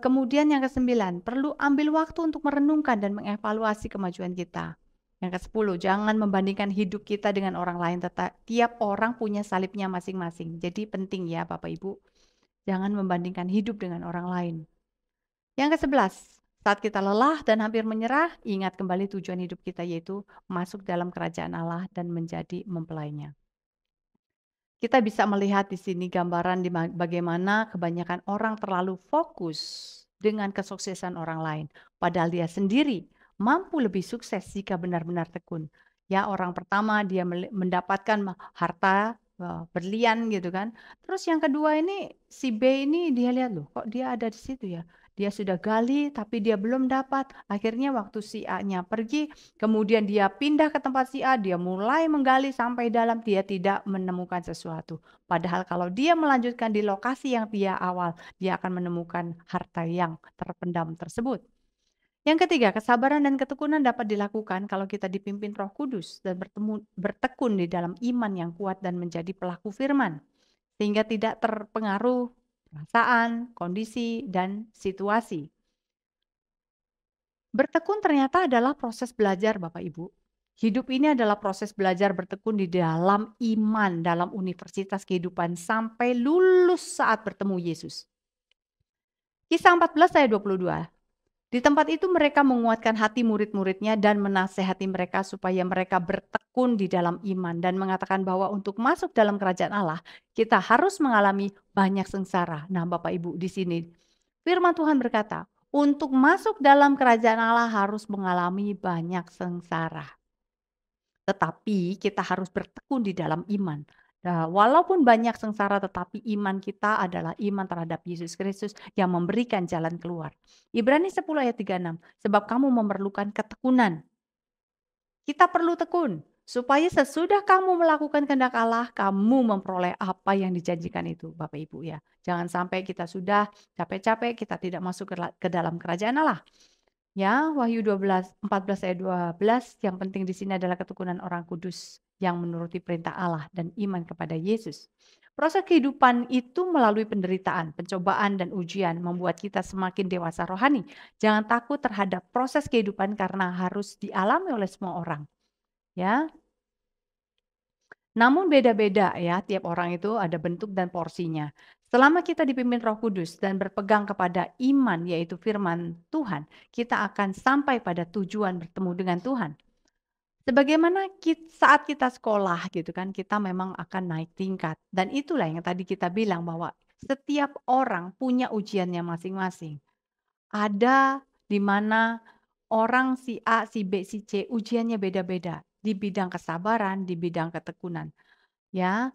Kemudian yang ke-9, perlu ambil waktu untuk merenungkan dan mengevaluasi kemajuan kita. Yang ke-10, jangan membandingkan hidup kita dengan orang lain, tiap orang punya salibnya masing-masing. Jadi penting ya Bapak Ibu. Jangan membandingkan hidup dengan orang lain. Yang ke-11, saat kita lelah dan hampir menyerah, ingat kembali tujuan hidup kita, yaitu masuk dalam kerajaan Allah dan menjadi mempelainya. Kita bisa melihat di sini gambaran bagaimana kebanyakan orang terlalu fokus dengan kesuksesan orang lain, padahal dia sendiri mampu lebih sukses jika benar-benar tekun. Ya, orang pertama dia mendapatkan harta berlian gitu kan. Terus yang kedua ini si B ini dia lihat loh, kok dia ada di situ ya. Dia sudah gali tapi dia belum dapat. Akhirnya waktu si A-nya pergi, kemudian dia pindah ke tempat si A, dia mulai menggali sampai dalam, dia tidak menemukan sesuatu. Padahal kalau dia melanjutkan di lokasi yang dia awal, dia akan menemukan harta yang terpendam tersebut. Yang ketiga, kesabaran dan ketekunan dapat dilakukan kalau kita dipimpin Roh Kudus dan bertekun di dalam iman yang kuat dan menjadi pelaku firman, sehingga tidak terpengaruh perasaan, kondisi, dan situasi. Bertekun ternyata adalah proses belajar, Bapak Ibu. Hidup ini adalah proses belajar bertekun di dalam iman, dalam universitas kehidupan sampai lulus saat bertemu Yesus. Kisah 14 ayat 22. Di tempat itu mereka menguatkan hati murid-muridnya dan menasehati mereka supaya mereka bertekun di dalam iman dan mengatakan bahwa untuk masuk dalam kerajaan Allah, kita harus mengalami banyak sengsara. Nah, Bapak Ibu, di sini firman Tuhan berkata, untuk masuk dalam kerajaan Allah harus mengalami banyak sengsara. Tetapi kita harus bertekun di dalam iman. Nah, walaupun banyak sengsara, tetapi iman kita adalah iman terhadap Yesus Kristus yang memberikan jalan keluar. Ibrani 10 ayat 36, sebab kamu memerlukan ketekunan. Kita perlu tekun, supaya sesudah kamu melakukan kehendak Allah, kamu memperoleh apa yang dijanjikan itu, Bapak Ibu ya. Jangan sampai kita sudah capek-capek, kita tidak masuk ke dalam kerajaan Allah. Ya, Wahyu 14 ayat 12, yang penting di sini adalah ketekunan orang kudus yang menuruti perintah Allah dan iman kepada Yesus. Proses kehidupan itu melalui penderitaan, pencobaan, dan ujian membuat kita semakin dewasa rohani. Jangan takut terhadap proses kehidupan karena harus dialami oleh semua orang. Ya, namun beda-beda ya, tiap orang itu ada bentuk dan porsinya. Selama kita dipimpin Roh Kudus dan berpegang kepada iman yaitu firman Tuhan, kita akan sampai pada tujuan bertemu dengan Tuhan. Sebagaimana saat kita sekolah gitu kan, kita memang akan naik tingkat. Dan itulah yang tadi kita bilang bahwa setiap orang punya ujiannya masing-masing. Ada di mana orang si A, si B, si C ujiannya beda-beda di bidang kesabaran, di bidang ketekunan. Ya,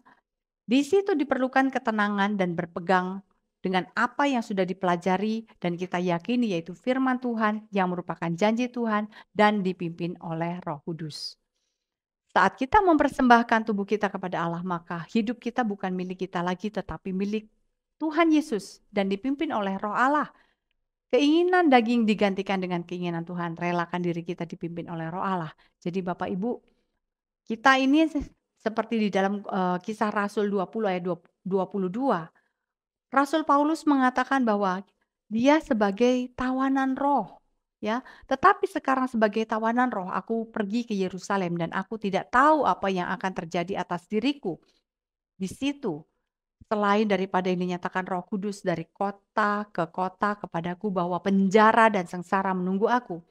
di situ diperlukan ketenangan dan berpegang dengan apa yang sudah dipelajari dan kita yakini yaitu firman Tuhan yang merupakan janji Tuhan dan dipimpin oleh Roh Kudus. Saat kita mempersembahkan tubuh kita kepada Allah, maka hidup kita bukan milik kita lagi tetapi milik Tuhan Yesus dan dipimpin oleh Roh Allah. Keinginan daging digantikan dengan keinginan Tuhan, relakan diri kita dipimpin oleh Roh Allah. Jadi Bapak Ibu, kita ini seperti di dalam Kisah Rasul 20 ayat 22, Rasul Paulus mengatakan bahwa dia sebagai tawanan roh, ya. Tetapi sekarang sebagai tawanan roh, aku pergi ke Yerusalem dan aku tidak tahu apa yang akan terjadi atas diriku di situ. Selain daripada yang dinyatakan Roh Kudus dari kota ke kota kepadaku bahwa penjara dan sengsara menunggu aku.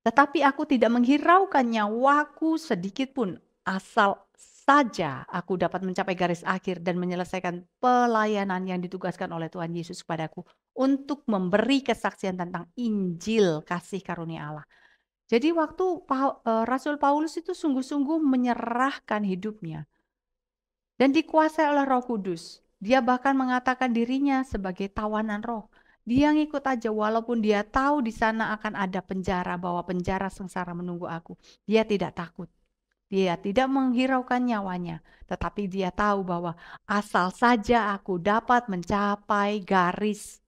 Tetapi aku tidak menghiraukan nyawaku sedikit pun, asal saja aku dapat mencapai garis akhir dan menyelesaikan pelayanan yang ditugaskan oleh Tuhan Yesus kepadaku untuk memberi kesaksian tentang Injil kasih karunia Allah. Jadi waktu Rasul Paulus itu sungguh-sungguh menyerahkan hidupnya dan dikuasai oleh Roh Kudus. Dia bahkan mengatakan dirinya sebagai tawanan roh. Dia ngikut aja walaupun dia tahu di sana akan ada penjara, bahwa penjara sengsara menunggu aku. Dia tidak takut. Dia tidak menghiraukan nyawanya, tetapi dia tahu bahwa asal saja aku dapat mencapai garis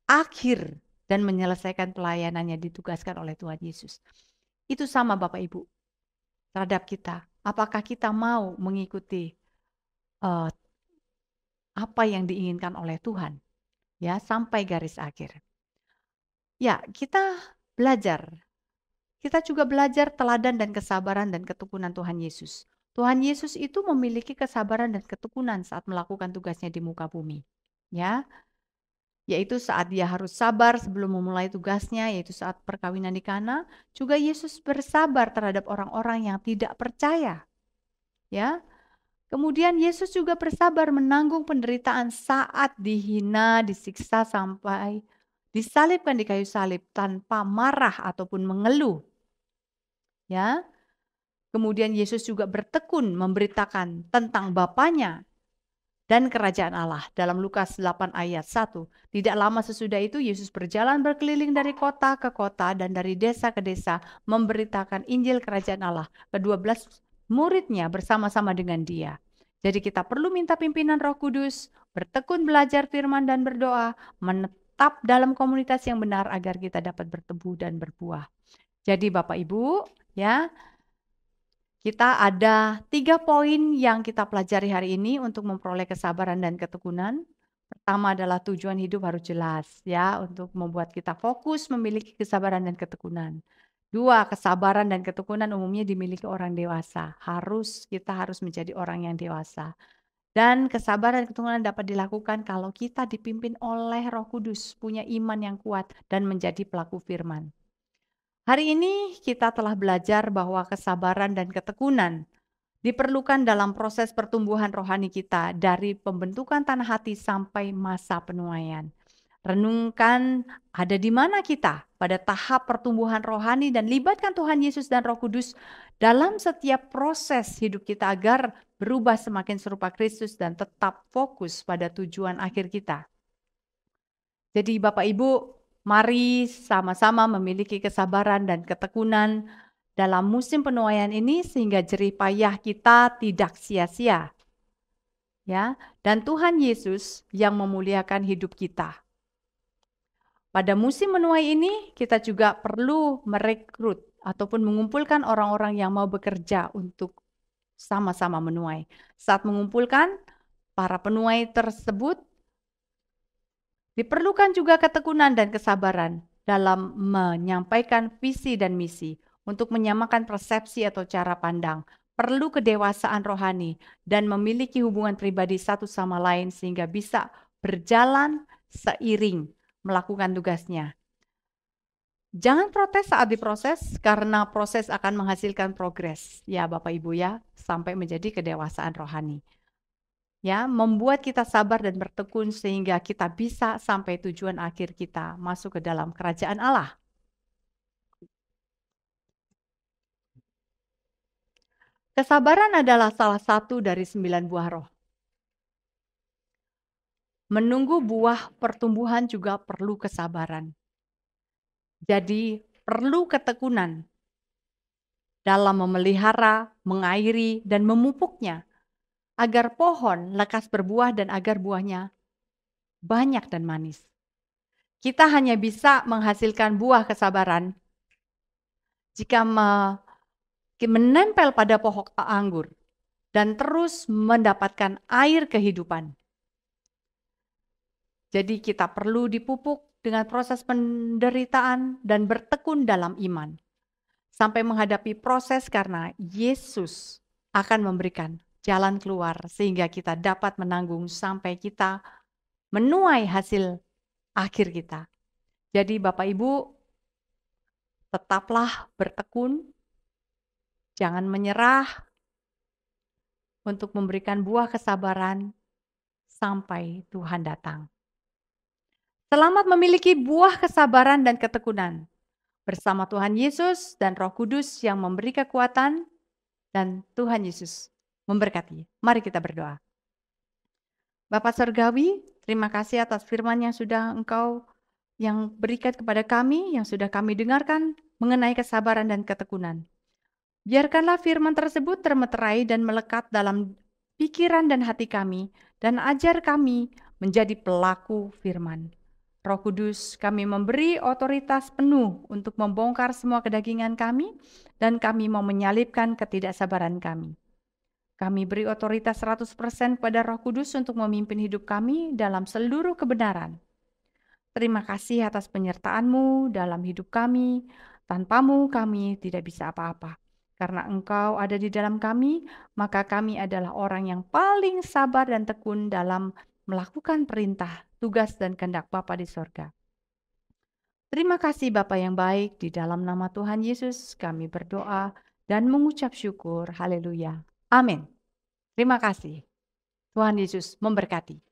akhir dan menyelesaikan pelayanannya ditugaskan oleh Tuhan Yesus. Itu sama Bapak Ibu terhadap kita. Apakah kita mau mengikuti apa yang diinginkan oleh Tuhan, ya, sampai garis akhir. Ya, kita belajar. Kita juga belajar teladan dan kesabaran dan ketekunan Tuhan Yesus. Tuhan Yesus itu memiliki kesabaran dan ketekunan saat melakukan tugasnya di muka bumi. ya, yaitu saat dia harus sabar sebelum memulai tugasnya, yaitu saat perkawinan di Kana, juga Yesus bersabar terhadap orang-orang yang tidak percaya, ya. Kemudian Yesus juga bersabar menanggung penderitaan saat dihina, disiksa sampai disalibkan di kayu salib tanpa marah ataupun mengeluh, ya. Kemudian Yesus juga bertekun memberitakan tentang Bapanya dan kerajaan Allah dalam Lukas 8 ayat 1. Tidak lama sesudah itu Yesus berjalan berkeliling dari kota ke kota dan dari desa ke desa memberitakan Injil kerajaan Allah. Ke-12 muridnya bersama-sama dengan dia. Jadi kita perlu minta pimpinan Roh Kudus, bertekun belajar firman dan berdoa, menetap dalam komunitas yang benar agar kita dapat bertumbuh dan berbuah. Jadi Bapak Ibu, ya, kita ada 3 poin yang kita pelajari hari ini untuk memperoleh kesabaran dan ketekunan. Pertama adalah tujuan hidup harus jelas, ya, untuk membuat kita fokus memiliki kesabaran dan ketekunan. 2, kesabaran dan ketekunan umumnya dimiliki orang dewasa. Kita harus menjadi orang yang dewasa. Dan kesabaran dan ketekunan dapat dilakukan kalau kita dipimpin oleh Roh Kudus, punya iman yang kuat dan menjadi pelaku firman. Hari ini kita telah belajar bahwa kesabaran dan ketekunan diperlukan dalam proses pertumbuhan rohani kita dari pembentukan tanah hati sampai masa penuaian. Renungkan ada di mana kita pada tahap pertumbuhan rohani dan libatkan Tuhan Yesus dan Roh Kudus dalam setiap proses hidup kita agar berubah semakin serupa Kristus dan tetap fokus pada tujuan akhir kita. Jadi Bapak Ibu, mari sama-sama memiliki kesabaran dan ketekunan dalam musim penuaian ini sehingga jerih payah kita tidak sia-sia. Ya, dan Tuhan Yesus yang memuliakan hidup kita. Pada musim menuai ini kita juga perlu merekrut ataupun mengumpulkan orang-orang yang mau bekerja untuk sama-sama menuai. Saat mengumpulkan para penuai tersebut, diperlukan juga ketekunan dan kesabaran dalam menyampaikan visi dan misi untuk menyamakan persepsi atau cara pandang. Perlu kedewasaan rohani dan memiliki hubungan pribadi satu sama lain sehingga bisa berjalan seiring melakukan tugasnya. Jangan protes saat diproses karena proses akan menghasilkan progres. Ya Bapak Ibu ya, sampai menjadi kedewasaan rohani. Ya, membuat kita sabar dan bertekun sehingga kita bisa sampai tujuan akhir kita masuk ke dalam kerajaan Allah. Kesabaran adalah salah satu dari 9 buah roh. Menunggu buah pertumbuhan juga perlu kesabaran. Jadi perlu ketekunan dalam memelihara, mengairi, dan memupuknya agar pohon lekas berbuah dan agar buahnya banyak dan manis. Kita hanya bisa menghasilkan buah kesabaran jika menempel pada pohon anggur dan terus mendapatkan air kehidupan. Jadi kita perlu dipupuk dengan proses penderitaan dan bertekun dalam iman. Sampai menghadapi proses karena Yesus akan memberikan jalan keluar sehingga kita dapat menanggung sampai kita menuai hasil akhir kita. Jadi Bapak Ibu, tetaplah bertekun, jangan menyerah untuk memberikan buah kesabaran sampai Tuhan datang. Selamat memiliki buah kesabaran dan ketekunan bersama Tuhan Yesus dan Roh Kudus yang memberi kekuatan dan Tuhan Yesus memberkati. Mari kita berdoa. Bapak Surgawi, terima kasih atas firman yang sudah Engkau yang berikan kepada kami, yang sudah kami dengarkan mengenai kesabaran dan ketekunan. Biarkanlah firman tersebut termeterai dan melekat dalam pikiran dan hati kami, dan ajar kami menjadi pelaku firman. Roh Kudus, kami memberi otoritas penuh untuk membongkar semua kedagingan kami, dan kami mau menyalibkan ketidaksabaran kami. Kami beri otoritas 100% kepada Roh Kudus untuk memimpin hidup kami dalam seluruh kebenaran. Terima kasih atas penyertaan-Mu dalam hidup kami. Tanpamu kami tidak bisa apa-apa. Karena Engkau ada di dalam kami, maka kami adalah orang yang paling sabar dan tekun dalam melakukan perintah, tugas, dan kehendak Bapa di sorga. Terima kasih Bapa yang baik, di dalam nama Tuhan Yesus kami berdoa dan mengucap syukur. Haleluya. Amin. Terima kasih. Tuhan Yesus memberkati.